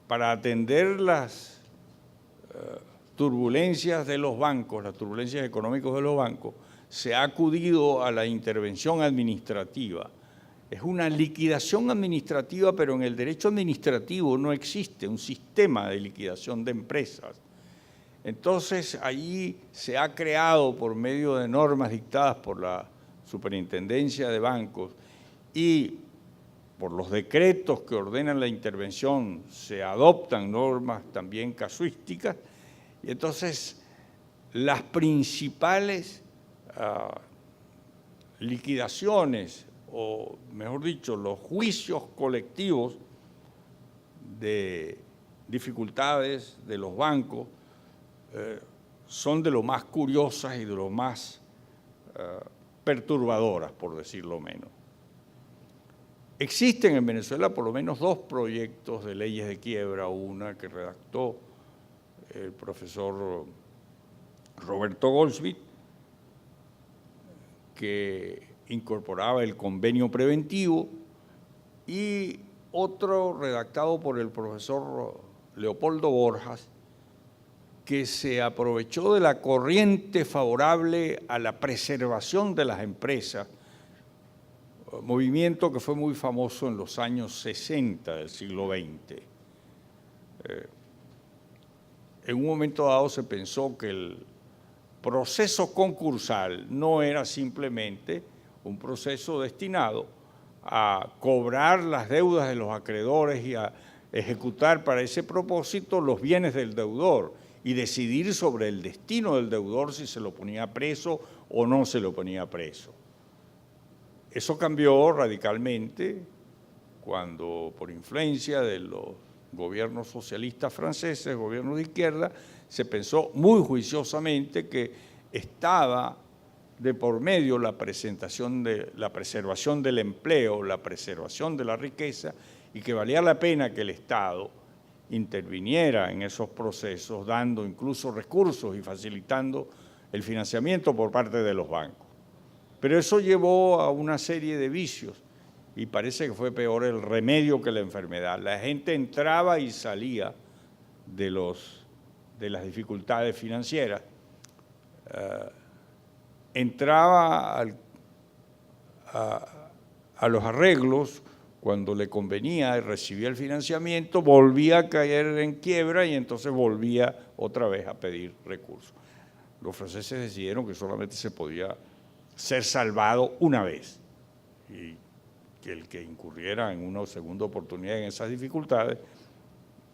Para atender las turbulencias de los bancos, las turbulencias económicas de los bancos, se ha acudido a la intervención administrativa. Es una liquidación administrativa, pero en el derecho administrativo no existe un sistema de liquidación de empresas. Entonces, allí se ha creado por medio de normas dictadas por la Superintendencia de Bancos y por los decretos que ordenan la intervención, se adoptan normas también casuísticas, y entonces las principales liquidaciones, o mejor dicho, los juicios colectivos de dificultades de los bancos son de lo más curiosas y de lo más perturbadoras, por decirlo menos. Existen en Venezuela por lo menos dos proyectos de leyes de quiebra, una que redactó el profesor Roberto Goldsmith, que incorporaba el convenio preventivo, y otro redactado por el profesor Leopoldo Borjas, que se aprovechó de la corriente favorable a la preservación de las empresas, movimiento que fue muy famoso en los años 60 del siglo XX. En un momento dado se pensó que el proceso concursal no era simplemente un proceso destinado a cobrar las deudas de los acreedores y a ejecutar para ese propósito los bienes del deudor y decidir sobre el destino del deudor, si se lo ponía preso o no se lo ponía preso. Eso cambió radicalmente cuando, por influencia de los gobiernos socialistas franceses, gobiernos de izquierda, se pensó muy juiciosamente que estaba de por medio la preservación del empleo, la preservación de la riqueza, y que valía la pena que el Estado interviniera en esos procesos, dando incluso recursos y facilitando el financiamiento por parte de los bancos. Pero eso llevó a una serie de vicios y parece que fue peor el remedio que la enfermedad. La gente entraba y salía de las dificultades financieras. Entraba a los arreglos cuando le convenía y recibía el financiamiento, volvía a caer en quiebra y entonces volvía otra vez a pedir recursos. Los franceses decidieron que solamente se podía ser salvado una vez y que el que incurriera en una segunda oportunidad en esas dificultades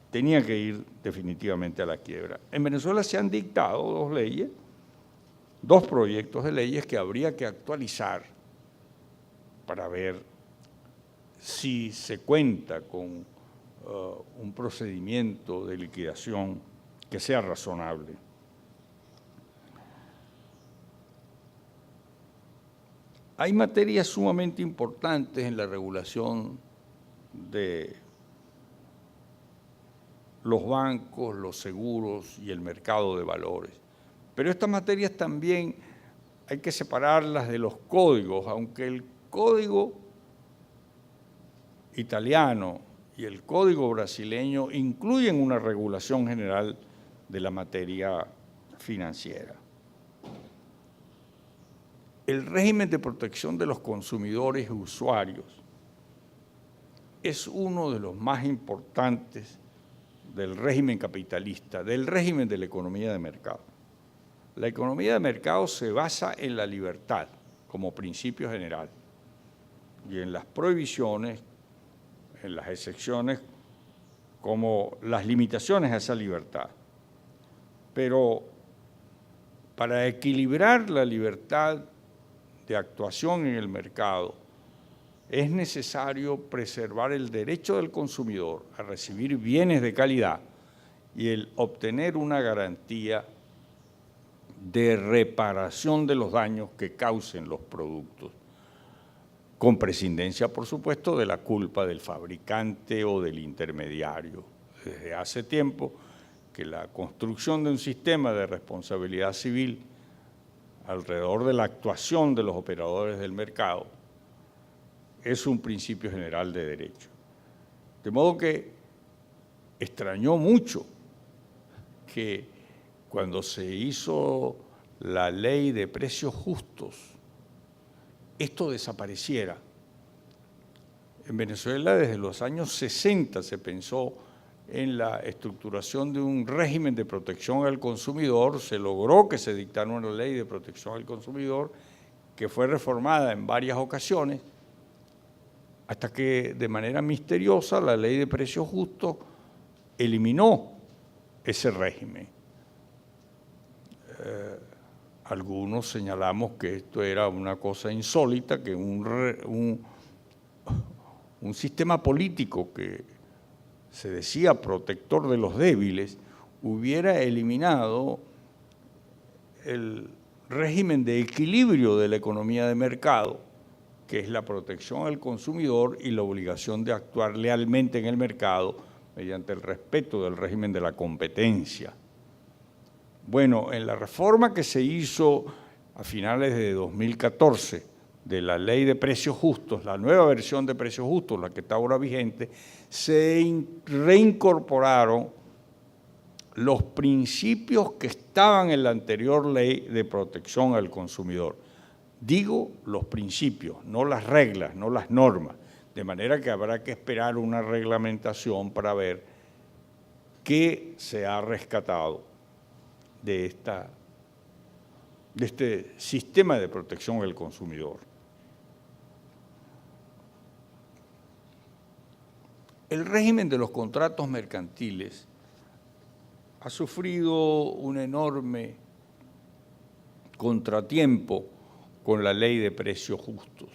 tenía que ir definitivamente a la quiebra. En Venezuela se han dictado dos proyectos de leyes que habría que actualizar para ver si se cuenta con un procedimiento de liquidación que sea razonable. Hay materias sumamente importantes en la regulación de los bancos, los seguros y el mercado de valores. Pero estas materias también hay que separarlas de los códigos, aunque el código italiano y el código brasileño incluyen una regulación general de la materia financiera. El régimen de protección de los consumidores y usuarios es uno de los más importantes del régimen capitalista, del régimen de la economía de mercado. La economía de mercado se basa en la libertad como principio general y en las prohibiciones, en las excepciones, como las limitaciones a esa libertad. Pero para equilibrar la libertad de actuación en el mercado, es necesario preservar el derecho del consumidor a recibir bienes de calidad y el obtener una garantía de reparación de los daños que causen los productos, con prescindencia, por supuesto, de la culpa del fabricante o del intermediario. Desde hace tiempo que la construcción de un sistema de responsabilidad civil alrededor de la actuación de los operadores del mercado es un principio general de derecho. De modo que extrañó mucho que cuando se hizo la ley de precios justos, esto desapareciera. En Venezuela desde los años 60 se pensó en la estructuración de un régimen de protección al consumidor, se logró que se dictara una ley de protección al consumidor que fue reformada en varias ocasiones, hasta que de manera misteriosa la ley de precios justos eliminó ese régimen. Algunos señalamos que esto era una cosa insólita, que un sistema político que se decía protector de los débiles hubiera eliminado el régimen de equilibrio de la economía de mercado, que es la protección al consumidor y la obligación de actuar lealmente en el mercado mediante el respeto del régimen de la competencia. Bueno, en la reforma que se hizo a finales de 2014 de la ley de precios justos, la nueva versión de precios justos, la que está ahora vigente, se reincorporaron los principios que estaban en la anterior ley de protección al consumidor. Digo los principios, no las reglas, no las normas, de manera que habrá que esperar una reglamentación para ver qué se ha rescatado de este sistema de protección al consumidor. El régimen de los contratos mercantiles ha sufrido un enorme contratiempo con la ley de precios justos.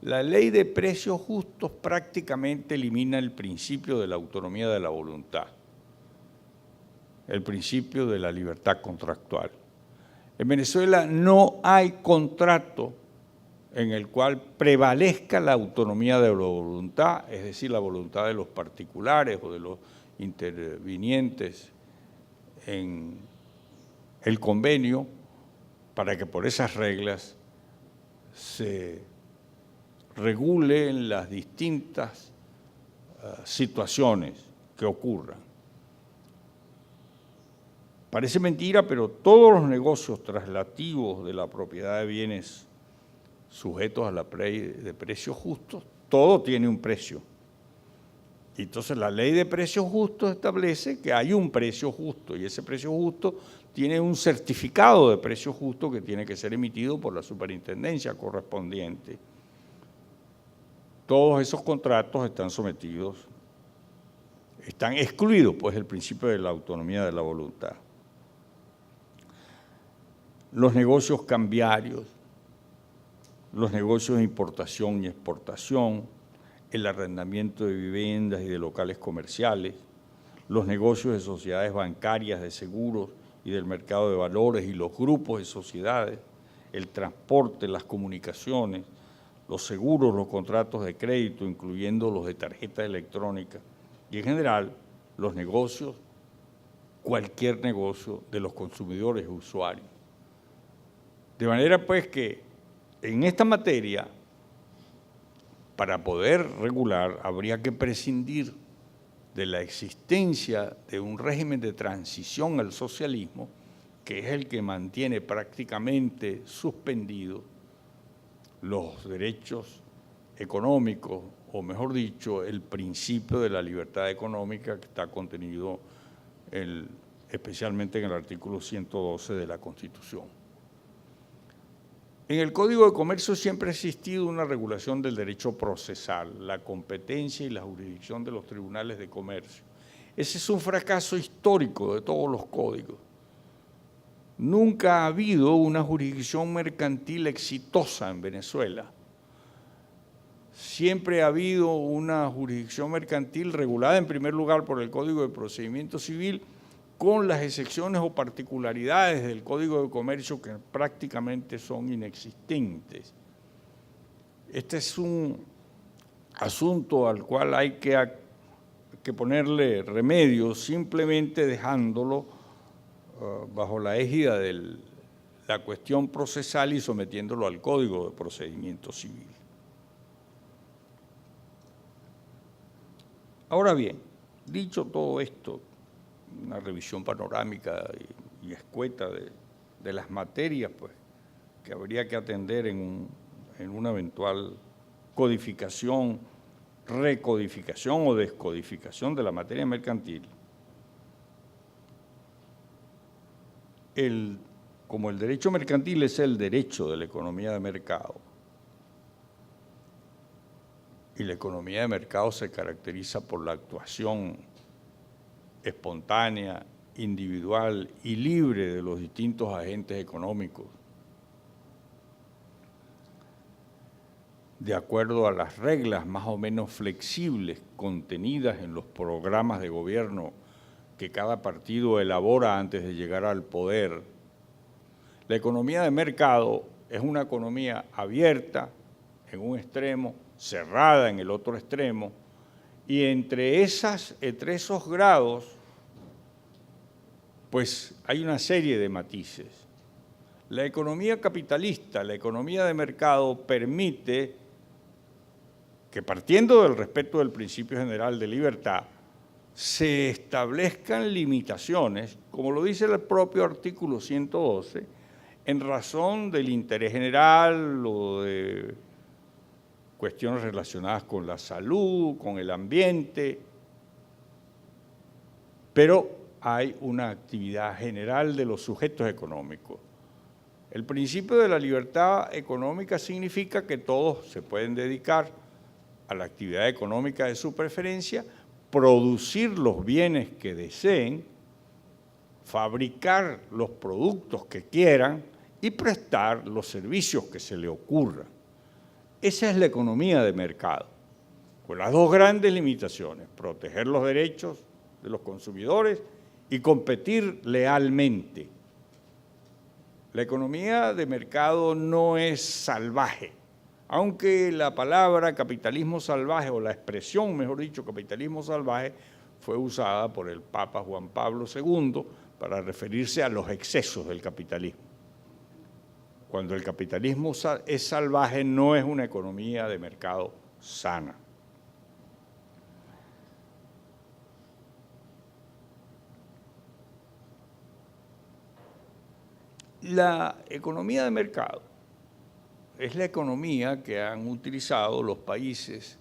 La ley de precios justos prácticamente elimina el principio de la autonomía de la voluntad, el principio de la libertad contractual. En Venezuela no hay contrato en el cual prevalezca la autonomía de la voluntad, es decir, la voluntad de los particulares o de los intervinientes en el convenio, para que por esas reglas se regulen las distintas situaciones que ocurran. Parece mentira, pero todos los negocios traslativos de la propiedad de bienes sujetos a la ley de precios justos, todo tiene un precio. Y entonces la ley de precios justos establece que hay un precio justo y ese precio justo tiene un certificado de precio justo que tiene que ser emitido por la superintendencia correspondiente. Todos esos contratos están sometidos, están excluidos pues el principio de la autonomía de la voluntad. Los negocios cambiarios, los negocios de importación y exportación, el arrendamiento de viviendas y de locales comerciales, los negocios de sociedades bancarias, de seguros y del mercado de valores y los grupos de sociedades, el transporte, las comunicaciones, los seguros, los contratos de crédito, incluyendo los de tarjeta electrónica, y en general los negocios, cualquier negocio de los consumidores y usuarios. De manera pues que en esta materia, para poder regular, habría que prescindir de la existencia de un régimen de transición al socialismo, que es el que mantiene prácticamente suspendidos los derechos económicos, o mejor dicho, el principio de la libertad económica que está contenido especialmente en el artículo 112 de la Constitución. En el Código de Comercio siempre ha existido una regulación del derecho procesal, la competencia y la jurisdicción de los tribunales de comercio. Ese es un fracaso histórico de todos los códigos. Nunca ha habido una jurisdicción mercantil exitosa en Venezuela. Siempre ha habido una jurisdicción mercantil regulada en primer lugar por el Código de Procedimiento Civil, con las excepciones o particularidades del Código de Comercio que prácticamente son inexistentes. Este es un asunto al cual hay que ponerle remedio, simplemente dejándolo bajo la égida de la cuestión procesal y sometiéndolo al Código de Procedimiento Civil. Ahora bien, dicho todo esto, una revisión panorámica y escueta de las materias pues, que habría que atender en una eventual codificación, recodificación o descodificación de la materia mercantil. Como el derecho mercantil es el derecho de la economía de mercado, y la economía de mercado se caracteriza por la actuación espontánea, individual y libre de los distintos agentes económicos, de acuerdo a las reglas más o menos flexibles contenidas en los programas de gobierno que cada partido elabora antes de llegar al poder. La economía de mercado es una economía abierta en un extremo, cerrada en el otro extremo, y entre esos grados, pues hay una serie de matices. La economía capitalista, la economía de mercado, permite que, partiendo del respeto del principio general de libertad, se establezcan limitaciones, como lo dice el propio artículo 112, en razón del interés general o de cuestiones relacionadas con la salud, con el ambiente, pero hay una actividad general de los sujetos económicos. El principio de la libertad económica significa que todos se pueden dedicar a la actividad económica de su preferencia, producir los bienes que deseen, fabricar los productos que quieran y prestar los servicios que se le ocurran. Esa es la economía de mercado, con las dos grandes limitaciones: proteger los derechos de los consumidores y competir lealmente. La economía de mercado no es salvaje, aunque la palabra capitalismo salvaje, o la expresión, mejor dicho, capitalismo salvaje, fue usada por el Papa Juan Pablo II para referirse a los excesos del capitalismo. Cuando el capitalismo es salvaje, no es una economía de mercado sana. La economía de mercado es la economía que han utilizado los países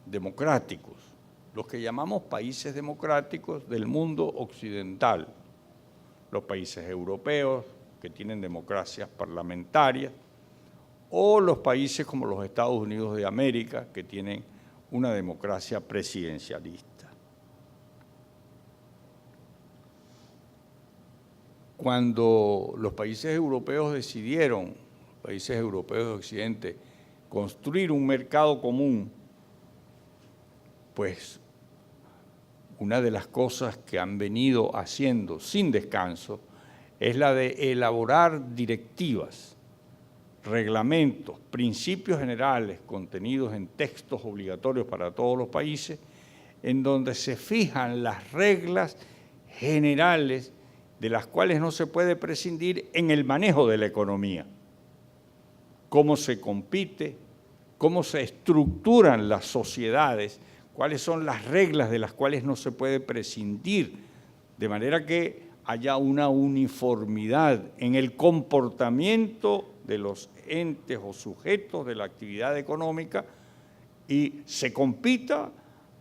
democráticos, los que llamamos países democráticos del mundo occidental, los países europeos que tienen democracias parlamentarias, o los países como los Estados Unidos de América, que tienen una democracia presidencialista. Cuando los países europeos decidieron, países europeos de Occidente, construir un mercado común, pues una de las cosas que han venido haciendo sin descanso es la de elaborar directivas, reglamentos, principios generales contenidos en textos obligatorios para todos los países, en donde se fijan las reglas generales de las cuales no se puede prescindir en el manejo de la economía. Cómo se compite, cómo se estructuran las sociedades, cuáles son las reglas de las cuales no se puede prescindir, de manera que haya una uniformidad en el comportamiento de los entes o sujetos de la actividad económica y se compita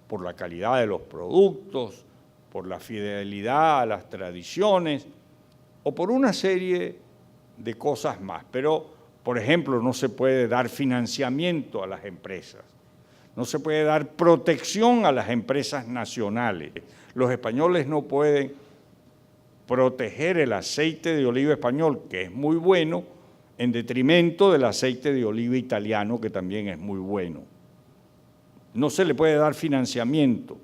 por la calidad de los productos, por la fidelidad a las tradiciones o por una serie de cosas más. Pero, por ejemplo, no se puede dar financiamiento a las empresas, no se puede dar protección a las empresas nacionales. Los españoles no pueden proteger el aceite de oliva español, que es muy bueno, en detrimento del aceite de oliva italiano, que también es muy bueno. No se le puede dar financiamiento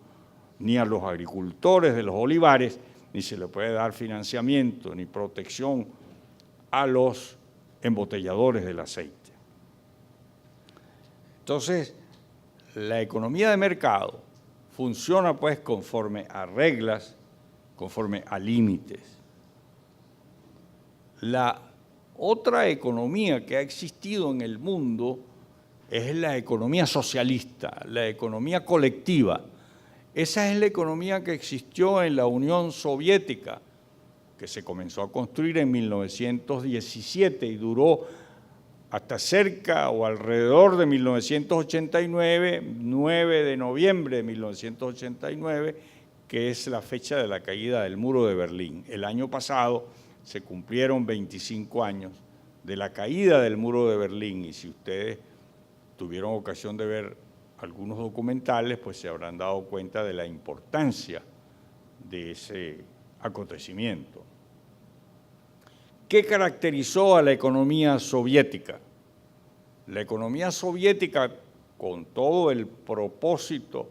ni a los agricultores de los olivares, ni se le puede dar financiamiento ni protección a los embotelladores del aceite. Entonces, la economía de mercado funciona pues conforme a reglas, conforme a límites. La otra economía que ha existido en el mundo es la economía socialista, la economía colectiva. Esa es la economía que existió en la Unión Soviética, que se comenzó a construir en 1917 y duró hasta cerca o alrededor de 1989, 9 de noviembre de 1989, que es la fecha de la caída del muro de Berlín. El año pasado se cumplieron 25 años de la caída del muro de Berlín y si ustedes tuvieron ocasión de ver algunos documentales, pues se habrán dado cuenta de la importancia de ese acontecimiento. ¿Qué caracterizó a la economía soviética? La economía soviética, con todo el propósito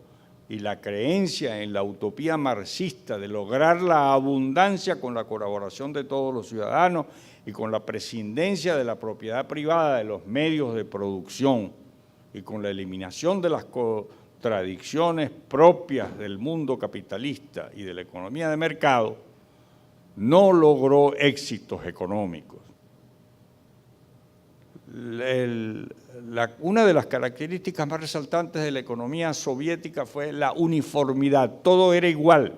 y la creencia en la utopía marxista de lograr la abundancia con la colaboración de todos los ciudadanos y con la prescindencia de la propiedad privada de los medios de producción y con la eliminación de las contradicciones propias del mundo capitalista y de la economía de mercado, no logró éxitos económicos. Una de las características más resaltantes de la economía soviética fue la uniformidad, todo era igual.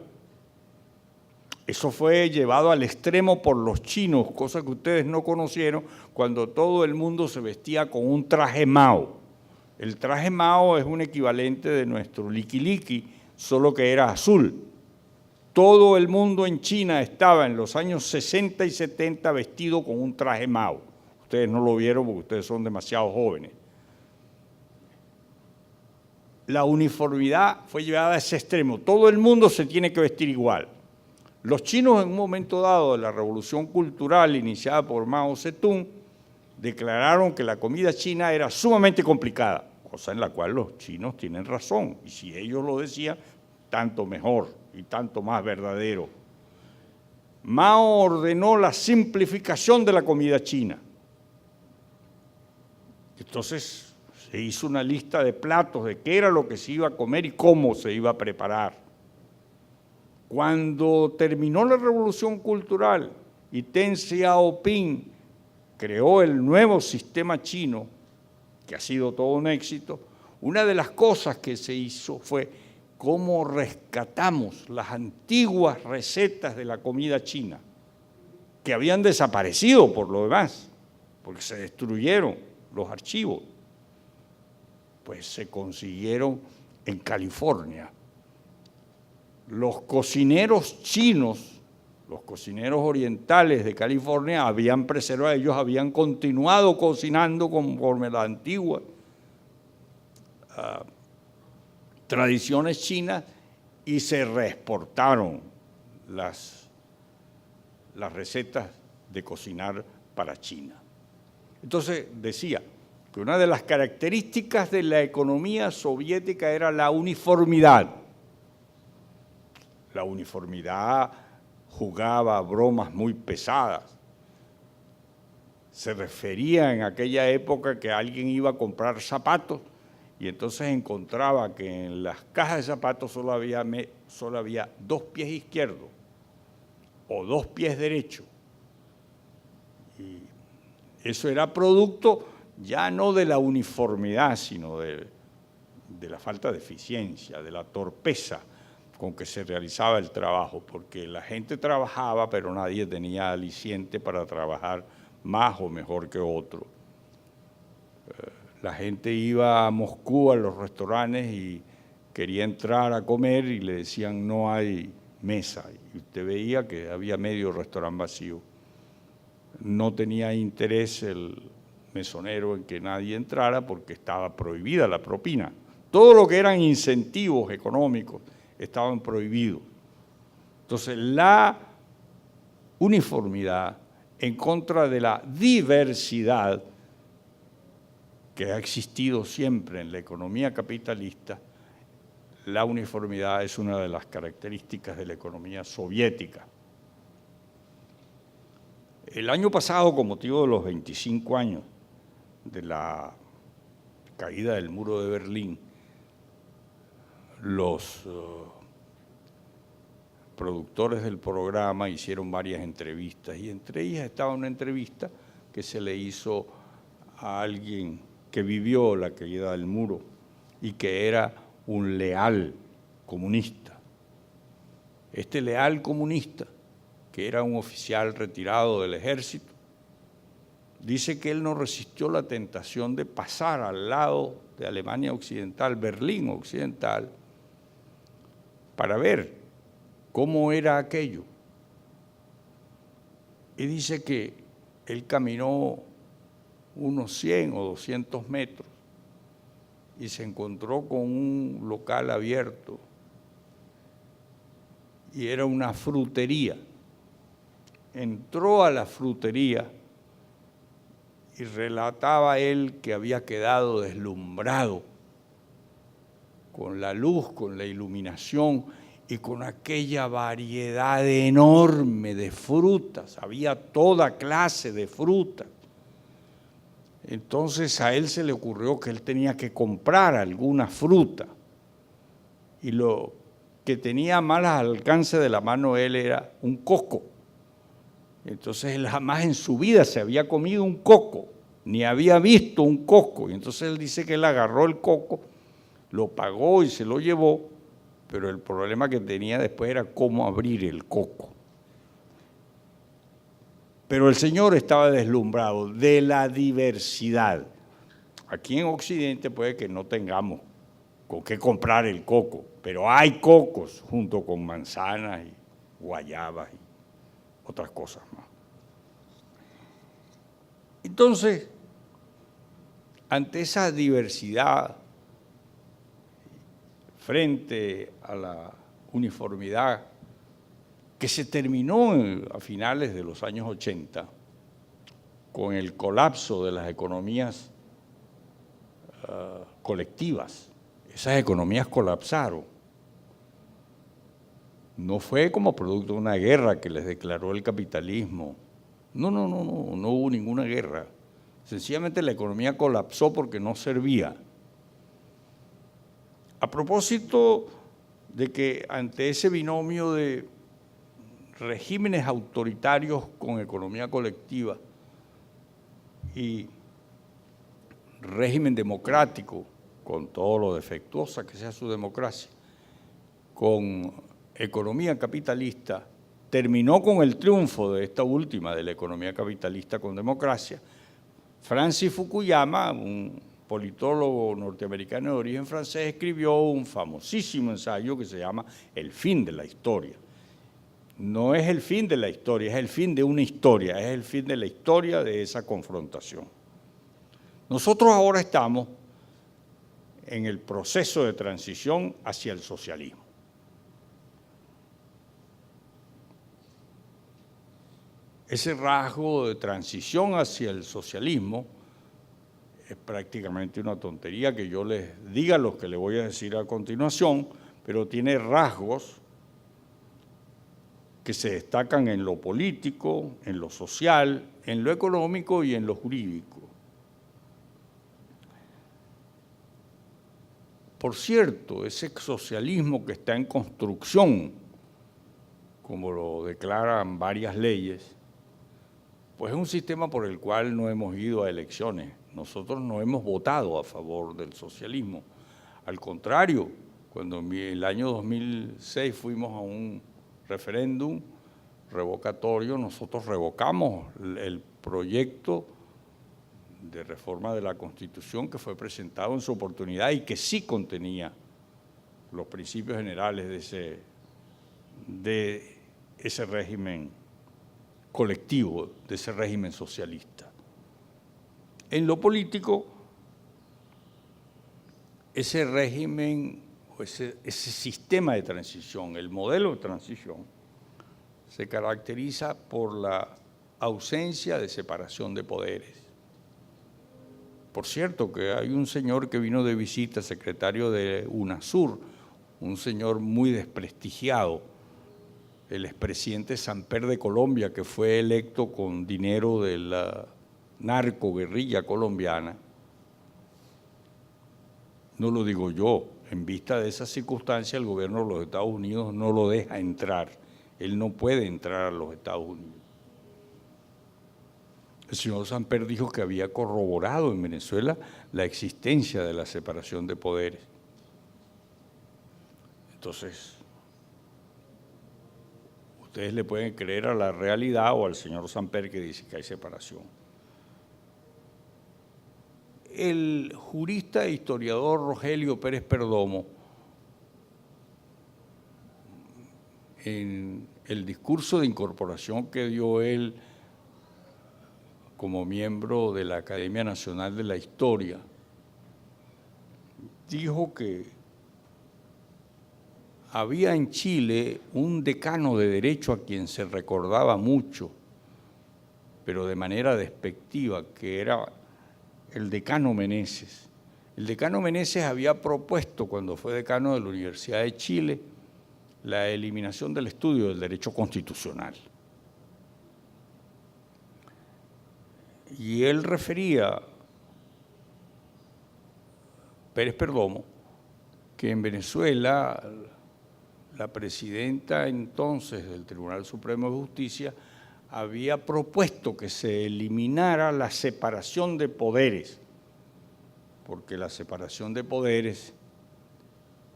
Eso fue llevado al extremo por los chinos, cosa que ustedes no conocieron, cuando todo el mundo se vestía con un traje Mao. El traje Mao es un equivalente de nuestro liqui-liqui, solo que era azul. Todo el mundo en China estaba en los años 60 y 70 vestido con un traje Mao. Ustedes no lo vieron porque ustedes son demasiado jóvenes. La uniformidad fue llevada a ese extremo. Todo el mundo se tiene que vestir igual. Los chinos en un momento dado de la revolución cultural iniciada por Mao Zedong declararon que la comida china era sumamente complicada, cosa en la cual los chinos tienen razón, y si ellos lo decían, tanto mejor y tanto más verdadero. Mao ordenó la simplificación de la comida china. Entonces se hizo una lista de platos de qué era lo que se iba a comer y cómo se iba a preparar. Cuando terminó la Revolución Cultural y Deng Xiaoping creó el nuevo sistema chino, que ha sido todo un éxito, una de las cosas que se hizo fue cómo rescatamos las antiguas recetas de la comida china, que habían desaparecido por lo demás, porque se destruyeron los archivos. Pues se consiguieron en California. Los cocineros chinos, los cocineros orientales de California habían preservado, ellos habían continuado cocinando conforme las antiguas tradiciones chinas y se reexportaron las recetas de cocinar para China. Entonces decía que una de las características de la economía soviética era la uniformidad. La uniformidad jugaba bromas muy pesadas. Se refería en aquella época que alguien iba a comprar zapatos y entonces encontraba que en las cajas de zapatos solo había 2 pies izquierdos o 2 pies derechos. Y eso era producto ya no de la uniformidad, sino de la falta de eficiencia, de la torpeza con que se realizaba el trabajo, porque la gente trabajaba, pero nadie tenía aliciente para trabajar más o mejor que otro. La gente iba a Moscú a los restaurantes y quería entrar a comer y le decían no hay mesa, y usted veía que había medio restaurante vacío. No tenía interés el mesonero en que nadie entrara porque estaba prohibida la propina. Todo lo que eran incentivos económicos estaban prohibidos. Entonces, la uniformidad en contra de la diversidad que ha existido siempre en la economía capitalista, la uniformidad es una de las características de la economía soviética. El año pasado, con motivo de los 25 años de la caída del muro de Berlín, los productores del programa hicieron varias entrevistas y entre ellas estaba una entrevista que se le hizo a alguien que vivió la caída del muro y que era un leal comunista. Este leal comunista, que era un oficial retirado del ejército, dice que él no resistió la tentación de pasar al lado de Alemania Occidental, Berlín Occidental, para ver cómo era aquello. Y dice que él caminó unos 100 o 200 metros y se encontró con un local abierto y era una frutería. Entró a la frutería y relataba él que había quedado deslumbrado con la luz, con la iluminación y con aquella variedad enorme de frutas. Había toda clase de frutas. Entonces a él se le ocurrió que él tenía que comprar alguna fruta y lo que tenía más al alcance de la mano él era un coco. Entonces él jamás en su vida se había comido un coco, ni había visto un coco. Y entonces él dice que él agarró el coco, lo pagó y se lo llevó, pero el problema que tenía después era cómo abrir el coco. Pero el señor estaba deslumbrado de la diversidad. Aquí en Occidente puede que no tengamos con qué comprar el coco, pero hay cocos junto con manzanas y guayabas y otras cosas más. Entonces, ante esa diversidad, frente a la uniformidad que se terminó a finales de los años 80, con el colapso de las economías colectivas. Esas economías colapsaron. No fue como producto de una guerra que les declaró el capitalismo. No hubo ninguna guerra. Sencillamente la economía colapsó porque no servía. A propósito de que ante ese binomio de regímenes autoritarios con economía colectiva y régimen democrático, con todo lo defectuosa que sea su democracia, con economía capitalista, terminó con el triunfo de esta última, de la economía capitalista con democracia. Francis Fukuyama, un politólogo norteamericano de origen francés, escribió un famosísimo ensayo que se llama El fin de la historia. No es el fin de la historia, es el fin de una historia, es el fin de la historia de esa confrontación. Nosotros ahora estamos en el proceso de transición hacia el socialismo. Ese rasgo de transición hacia el socialismo es prácticamente una tontería que yo les diga lo que les voy a decir a continuación, pero tiene rasgos que se destacan en lo político, en lo social, en lo económico y en lo jurídico. Por cierto, ese socialismo que está en construcción, como lo declaran varias leyes, pues es un sistema por el cual no hemos ido a elecciones. Nosotros no hemos votado a favor del socialismo. Al contrario, cuando en el año 2006 fuimos a un referéndum revocatorio, nosotros revocamos el proyecto de reforma de la Constitución que fue presentado en su oportunidad y que sí contenía los principios generales de ese régimen colectivo, de ese régimen socialista. En lo político, ese régimen o ese sistema de transición, el modelo de transición, se caracteriza por la ausencia de separación de poderes. Por cierto, que hay un señor que vino de visita, secretario de UNASUR, un señor muy desprestigiado, el expresidente Samper de Colombia, que fue electo con dinero de la narcoguerrilla colombiana. No lo digo yo, en vista de esa circunstancia el gobierno de los Estados Unidos no lo deja entrar, él no puede entrar a los Estados Unidos. El señor Samper dijo que había corroborado en Venezuela la existencia de la separación de poderes. Entonces, ustedes le pueden creer a la realidad o al señor Samper que dice que hay separación. El jurista e historiador Rogelio Pérez Perdomo, en el discurso de incorporación que dio él como miembro de la Academia Nacional de la Historia, dijo que había en Chile un decano de Derecho a quien se recordaba mucho, pero de manera despectiva, que era el decano Meneses. El decano Meneses había propuesto, cuando fue decano de la Universidad de Chile, la eliminación del estudio del derecho constitucional. Y él refería, Pérez Perdomo, que en Venezuela la presidenta entonces del Tribunal Supremo de Justicia había propuesto que se eliminara la separación de poderes, porque la separación de poderes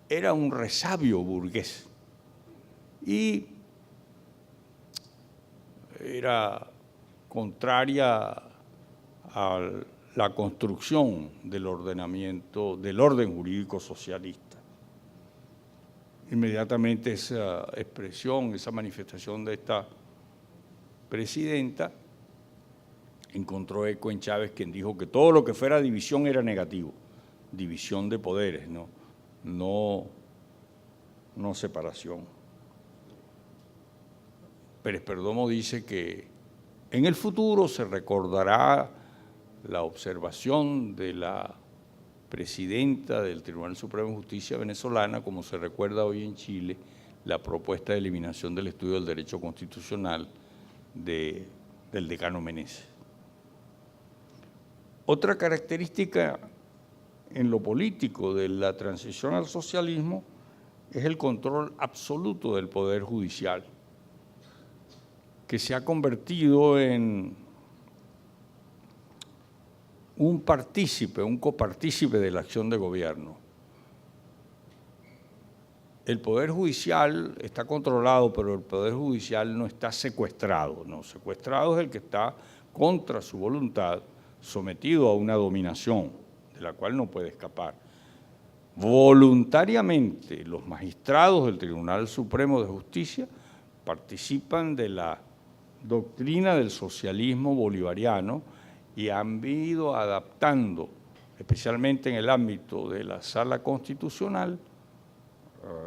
era un resabio burgués y era contraria a la construcción del ordenamiento, del orden jurídico socialista. Inmediatamente esa expresión, esa manifestación de esta presidenta encontró eco en Chávez, quien dijo que todo lo que fuera división era negativo, división de poderes, no separación. Pérez Perdomo dice que En el futuro se recordará la observación de la presidenta del Tribunal Supremo de Justicia venezolana, como se recuerda hoy en Chile, la propuesta de eliminación del estudio del derecho constitucional del decano Meneses. Otra característica en lo político de la transición al socialismo es el control absoluto del Poder Judicial, que se ha convertido en un partícipe, un copartícipe de la acción de gobierno. El Poder Judicial está controlado, pero el Poder Judicial no está secuestrado, no. Secuestrado es el que está contra su voluntad, sometido a una dominación de la cual no puede escapar. Voluntariamente, los magistrados del Tribunal Supremo de Justicia participan de la doctrina del socialismo bolivariano y han ido adaptando, especialmente en el ámbito de la Sala Constitucional,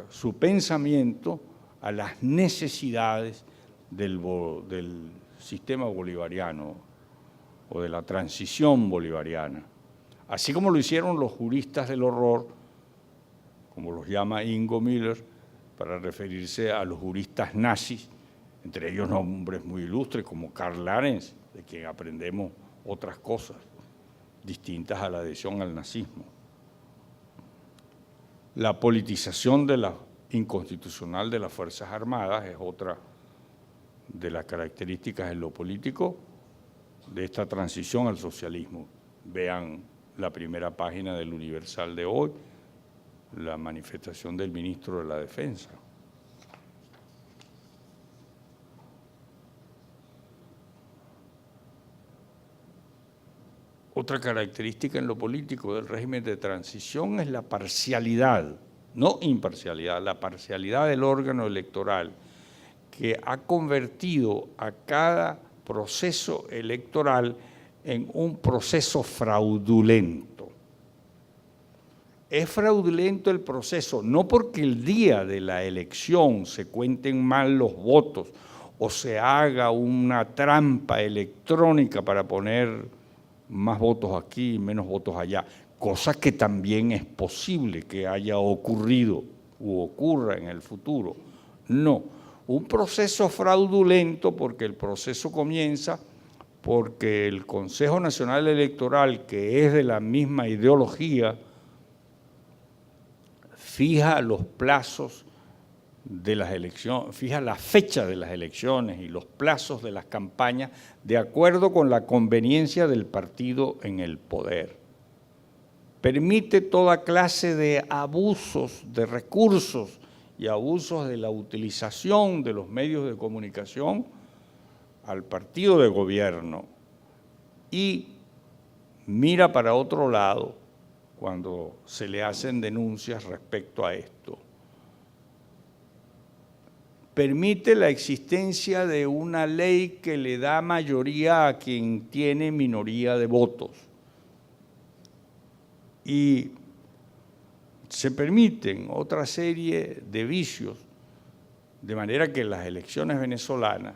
su pensamiento a las necesidades del sistema bolivariano o de la transición bolivariana. Así como lo hicieron los juristas del horror, como los llama Ingo Miller, para referirse a los juristas nazis, entre ellos hombres muy ilustres como Karl Arens, de quien aprendemos otras cosas distintas a la adhesión al nazismo. La politización de la inconstitucional de las Fuerzas Armadas es otra de las características en lo político de esta transición al socialismo. Vean la primera página del Universal de hoy, la manifestación del ministro de la Defensa. Otra característica en lo político del régimen de transición es la parcialidad, no imparcialidad, la parcialidad del órgano electoral, que ha convertido a cada proceso electoral en un proceso fraudulento. Es fraudulento el proceso, no porque el día de la elección se cuenten mal los votos o se haga una trampa electrónica para poner más votos aquí y menos votos allá, cosa que también es posible que haya ocurrido u ocurra en el futuro. No, un proceso fraudulento porque el proceso comienza porque el Consejo Nacional Electoral, que es de la misma ideología, fija los plazos de las elecciones, fija la fecha de las elecciones y los plazos de las campañas de acuerdo con la conveniencia del partido en el poder. Permite toda clase de abusos de recursos y abusos de la utilización de los medios de comunicación al partido de gobierno y mira para otro lado cuando se le hacen denuncias respecto a esto. Permite la existencia de una ley que le da mayoría a quien tiene minoría de votos. Y se permiten otra serie de vicios, de manera que las elecciones venezolanas,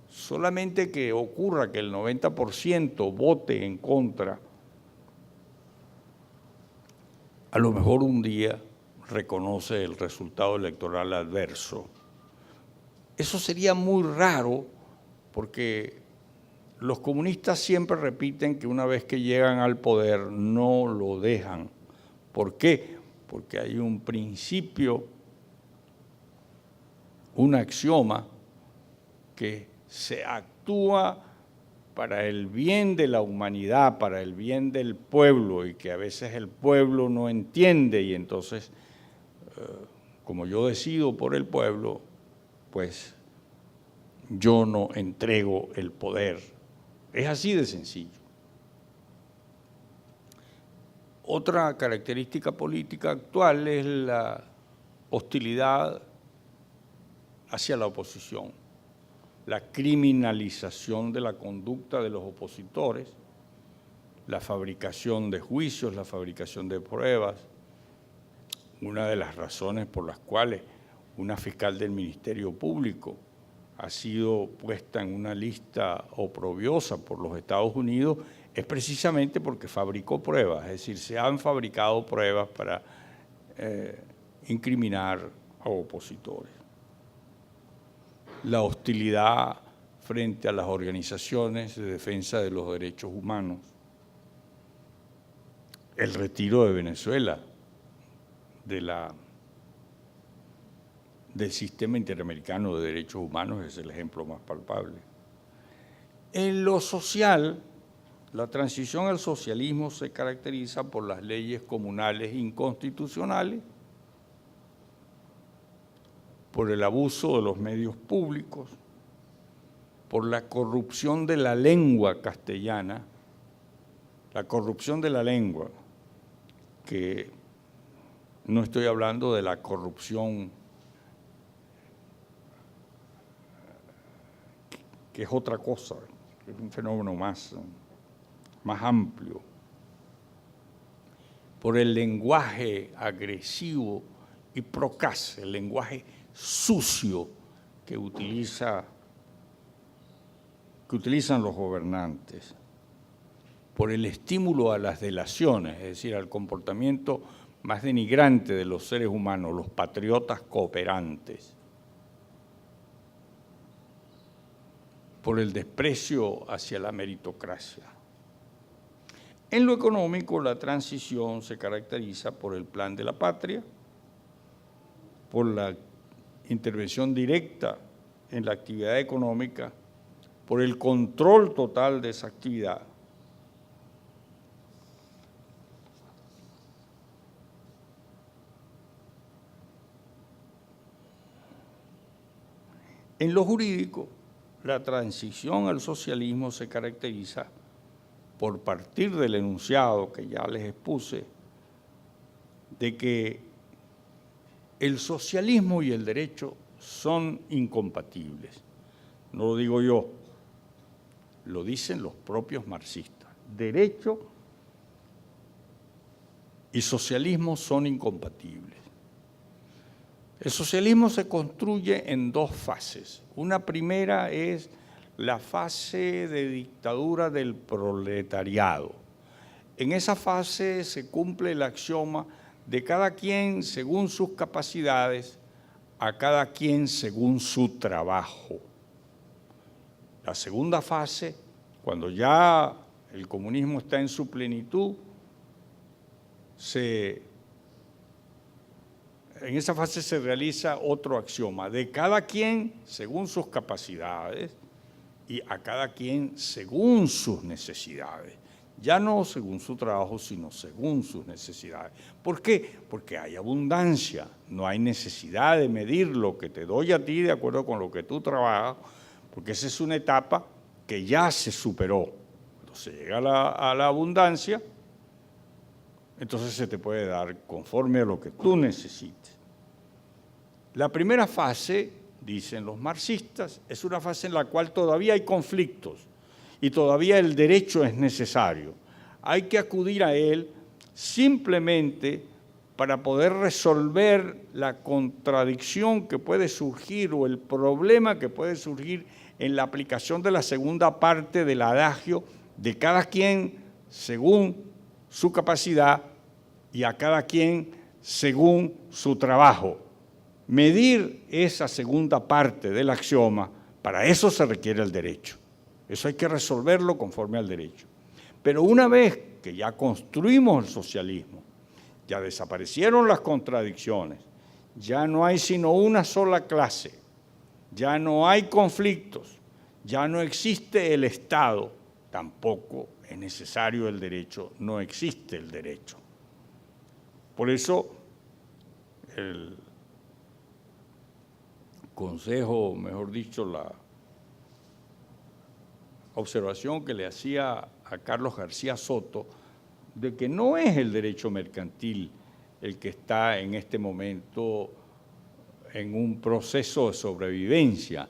solamente que ocurra que el 90% vote en contra, a lo mejor un día reconoce el resultado electoral adverso. Eso sería muy raro porque los comunistas siempre repiten que una vez que llegan al poder no lo dejan. ¿Por qué? Porque hay un principio, un axioma que se actúa para el bien de la humanidad, para el bien del pueblo y que a veces el pueblo no entiende y entonces, como yo decido por el pueblo, pues yo no entrego el poder. Es así de sencillo. Otra característica política actual es la hostilidad hacia la oposición, la criminalización de la conducta de los opositores, la fabricación de juicios, la fabricación de pruebas. Una de las razones por las cuales una fiscal del Ministerio Público ha sido puesta en una lista oprobiosa por los Estados Unidos es precisamente porque fabricó pruebas, es decir, se han fabricado pruebas para incriminar a opositores. La hostilidad frente a las organizaciones de defensa de los derechos humanos, el retiro de Venezuela del sistema interamericano de derechos humanos es el ejemplo más palpable. En lo social, la transición al socialismo se caracteriza por las leyes comunales inconstitucionales, por el abuso de los medios públicos, por la corrupción de la lengua castellana, la corrupción de la lengua, que no estoy hablando de la corrupción que es otra cosa, es un fenómeno más amplio, por el lenguaje agresivo y procaz, el lenguaje sucio que utilizan los gobernantes, por el estímulo a las delaciones, es decir, al comportamiento más denigrante de los seres humanos, los patriotas cooperantes, por el desprecio hacia la meritocracia. En lo económico, la transición se caracteriza por el plan de la patria, por la intervención directa en la actividad económica, por el control total de esa actividad. En lo jurídico, la transición al socialismo se caracteriza por partir del enunciado que ya les expuse, de que el socialismo y el derecho son incompatibles. No lo digo yo, lo dicen los propios marxistas. Derecho y socialismo son incompatibles. El socialismo se construye en dos fases. Una primera es la fase de dictadura del proletariado. En esa fase se cumple el axioma de cada quien según sus capacidades, a cada quien según su trabajo. La segunda fase, cuando ya el comunismo está en su plenitud, en esa fase se realiza otro axioma, de cada quien según sus capacidades y a cada quien según sus necesidades. Ya no según su trabajo, sino según sus necesidades. ¿Por qué? Porque hay abundancia, no hay necesidad de medir lo que te doy a ti de acuerdo con lo que tú trabajas, porque esa es una etapa que ya se superó. Cuando se llega a la abundancia, entonces se te puede dar conforme a lo que tú necesites. La primera fase, dicen los marxistas, es una fase en la cual todavía hay conflictos y todavía el derecho es necesario. Hay que acudir a él simplemente para poder resolver la contradicción que puede surgir o el problema que puede surgir en la aplicación de la segunda parte del adagio de cada quien según su capacidad y a cada quien según su trabajo. Medir esa segunda parte del axioma, para eso se requiere el derecho. Eso hay que resolverlo conforme al derecho. Pero una vez que ya construimos el socialismo, ya desaparecieron las contradicciones, ya no hay sino una sola clase, ya no hay conflictos, ya no existe el Estado, tampoco es necesario el derecho, no existe el derecho. Por eso el consejo, mejor dicho, la observación que le hacía a Carlos García Soto de que no es el derecho mercantil el que está en este momento en un proceso de sobrevivencia,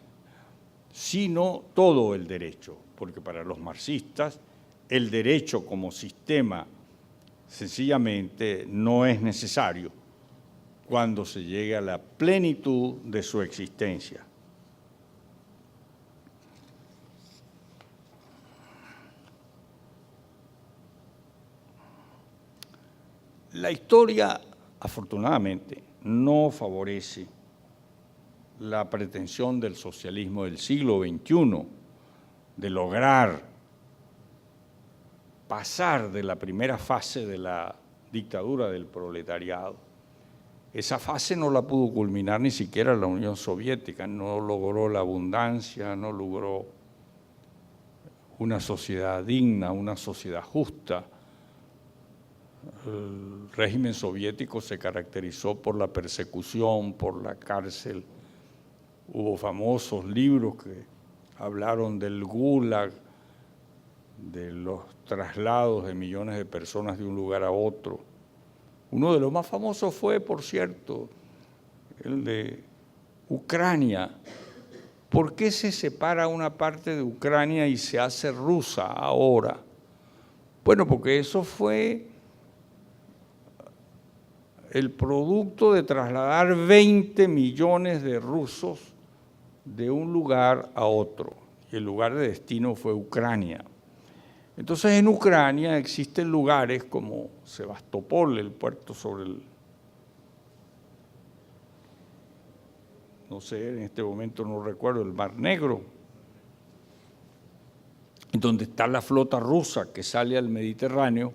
sino todo el derecho, porque para los marxistas el derecho como sistema sencillamente no es necesario cuando se llegue a la plenitud de su existencia. La historia, afortunadamente, no favorece la pretensión del socialismo del siglo XXI de lograr pasar de la primera fase de la dictadura del proletariado. Esa fase no la pudo culminar ni siquiera la Unión Soviética, no logró la abundancia, no logró una sociedad digna, una sociedad justa. El régimen soviético se caracterizó por la persecución, por la cárcel. Hubo famosos libros que hablaron del Gulag, de los traslados de millones de personas de un lugar a otro. Uno de los más famosos fue, por cierto, el de Ucrania. ¿Por qué se separa una parte de Ucrania y se hace rusa ahora? Bueno, porque eso fue el producto de trasladar 20 millones de rusos de un lugar a otro. Y el lugar de destino fue Ucrania. Entonces, en Ucrania existen lugares como Sebastopol, el puerto sobre el... no sé, en este momento no recuerdo, el Mar Negro, donde está la flota rusa que sale al Mediterráneo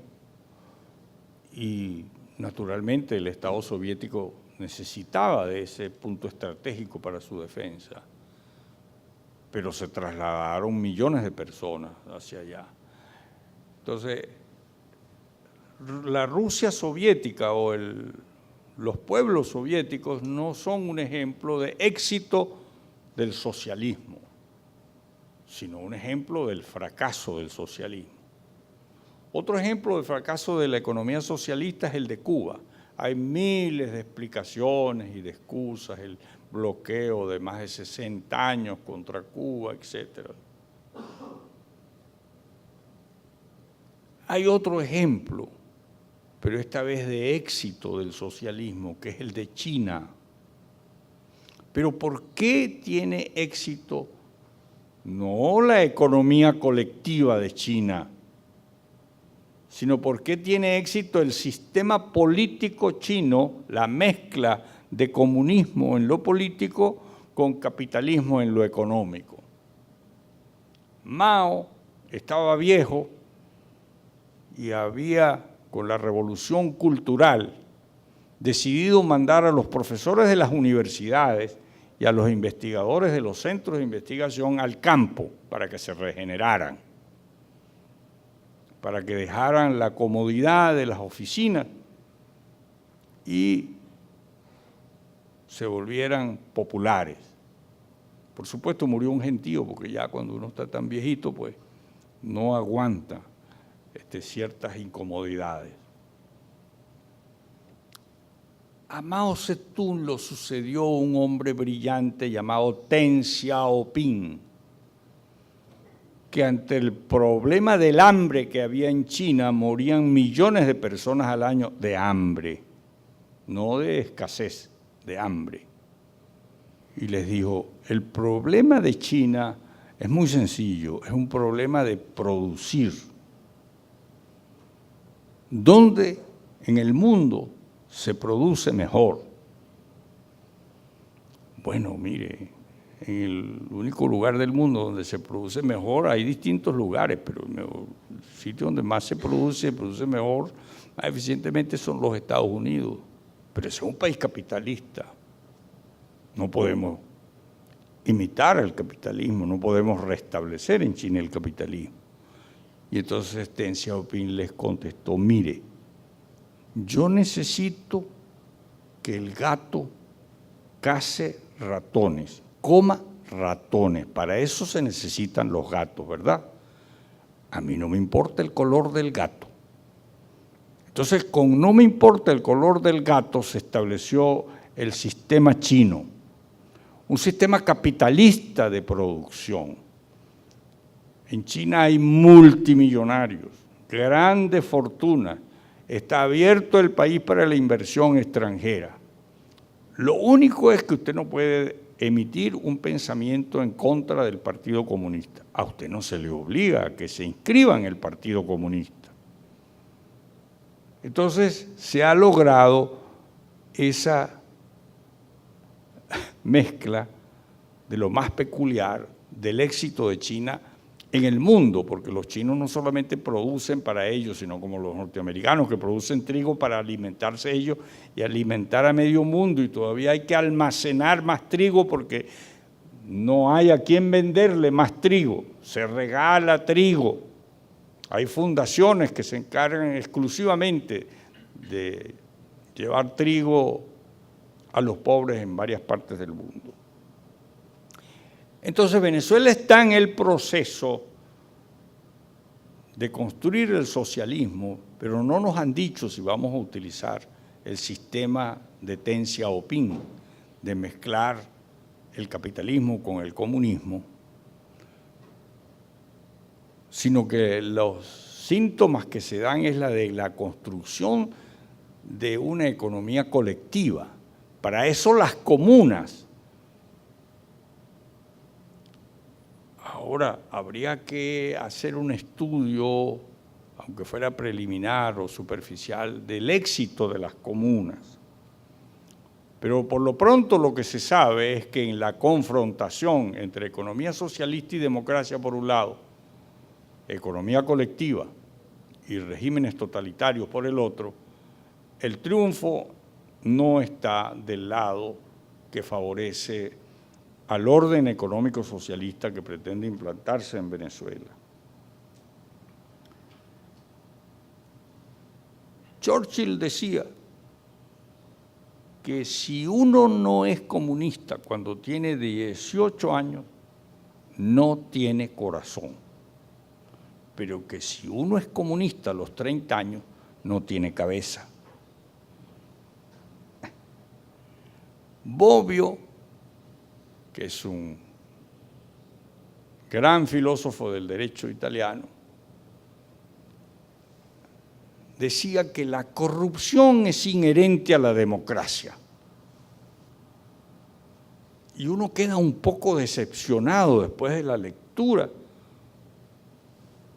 y naturalmente el Estado soviético necesitaba de ese punto estratégico para su defensa, pero se trasladaron millones de personas hacia allá. Entonces, la Rusia soviética o los pueblos soviéticos no son un ejemplo de éxito del socialismo, sino un ejemplo del fracaso del socialismo. Otro ejemplo del fracaso de la economía socialista es el de Cuba. Hay miles de explicaciones y de excusas, el bloqueo de más de 60 años contra Cuba, etc. Hay otro ejemplo, pero esta vez de éxito del socialismo, que es el de China. Pero ¿por qué tiene éxito no la economía colectiva de China, sino por qué tiene éxito el sistema político chino, la mezcla de comunismo en lo político con capitalismo en lo económico? Mao estaba viejo y había, con la revolución cultural, decidido mandar a los profesores de las universidades y a los investigadores de los centros de investigación al campo para que se regeneraran, para que dejaran la comodidad de las oficinas y se volvieran populares. Por supuesto, murió un gentío, porque ya cuando uno está tan viejito, pues no aguanta ciertas incomodidades. A Mao Zedong lo sucedió un hombre brillante llamado Deng Xiaoping, que ante el problema del hambre que había en China, morían millones de personas al año de hambre, no de escasez, de hambre. Y les dijo, el problema de China es muy sencillo, es un problema de producir. ¿Dónde en el mundo se produce mejor? Bueno, mire, en el único lugar del mundo donde se produce mejor, hay distintos lugares, pero el sitio donde más se produce mejor, más eficientemente son los Estados Unidos. Pero ese es un país capitalista. No podemos imitar al capitalismo, no podemos restablecer en China el capitalismo. Y entonces Deng Xiaoping les contestó, mire, yo necesito que el gato case ratones, coma ratones, para eso se necesitan los gatos, ¿verdad? A mí no me importa el color del gato. Entonces, con no me importa el color del gato se estableció el sistema chino, un sistema capitalista de producción. En China hay multimillonarios, grandes fortunas, está abierto el país para la inversión extranjera. Lo único es que usted no puede emitir un pensamiento en contra del Partido Comunista. A usted no se le obliga a que se inscriba en el Partido Comunista. Entonces se ha logrado esa mezcla de lo más peculiar del éxito de China en el mundo, porque los chinos no solamente producen para ellos, sino como los norteamericanos que producen trigo para alimentarse ellos y alimentar a medio mundo, y todavía hay que almacenar más trigo porque no hay a quien venderle más trigo, se regala trigo. Hay fundaciones que se encargan exclusivamente de llevar trigo a los pobres en varias partes del mundo. Entonces Venezuela está en el proceso de construir el socialismo, pero no nos han dicho si vamos a utilizar el sistema de Deng Xiaoping, de mezclar el capitalismo con el comunismo, sino que los síntomas que se dan es la de la construcción de una economía colectiva. Para eso las comunas. Ahora, habría que hacer un estudio, aunque fuera preliminar o superficial, del éxito de las comunas. Pero por lo pronto lo que se sabe es que en la confrontación entre economía socialista y democracia por un lado, economía colectiva y regímenes totalitarios por el otro, el triunfo no está del lado que favorece al orden económico socialista que pretende implantarse en Venezuela. Churchill decía que si uno no es comunista cuando tiene 18 años, no tiene corazón, pero que si uno es comunista a los 30 años, no tiene cabeza. Bobbio, que es un gran filósofo del derecho italiano, decía que la corrupción es inherente a la democracia. Y uno queda un poco decepcionado después de la lectura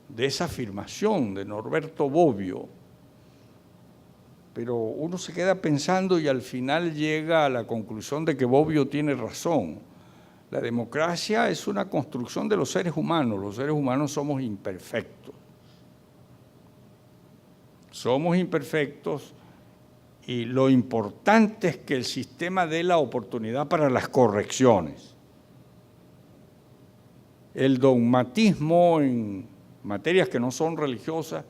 de esa afirmación de Norberto Bobbio, pero uno se queda pensando y al final llega a la conclusión de que Bobbio tiene razón. La democracia es una construcción de los seres humanos somos imperfectos. Somos imperfectos y lo importante es que el sistema dé la oportunidad para las correcciones. El dogmatismo en materias que no son religiosas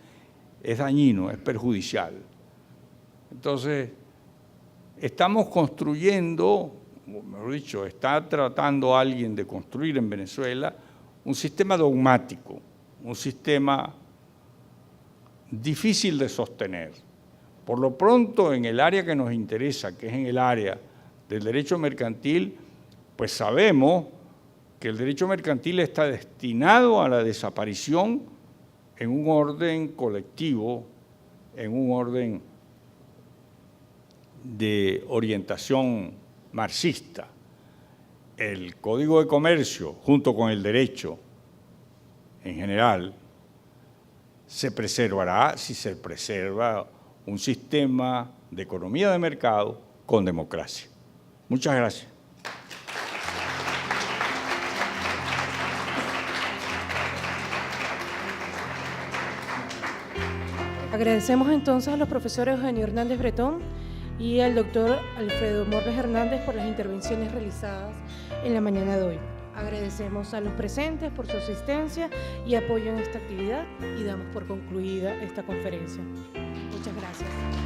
es dañino, es perjudicial. Entonces, estamos construyendo, mejor dicho, está tratando alguien de construir en Venezuela un sistema dogmático, un sistema difícil de sostener. Por lo pronto, en el área que nos interesa, que es en el área del derecho mercantil, pues sabemos que el derecho mercantil está destinado a la desaparición en un orden colectivo, en un orden de orientación marxista. El Código de Comercio, junto con el derecho en general, se preservará si se preserva un sistema de economía de mercado con democracia. Muchas gracias. Agradecemos entonces a los profesores Eugenio Hernández Bretón y al doctor Alfredo Morles Hernández por las intervenciones realizadas en la mañana de hoy. Agradecemos a los presentes por su asistencia y apoyo en esta actividad y damos por concluida esta conferencia. Muchas gracias.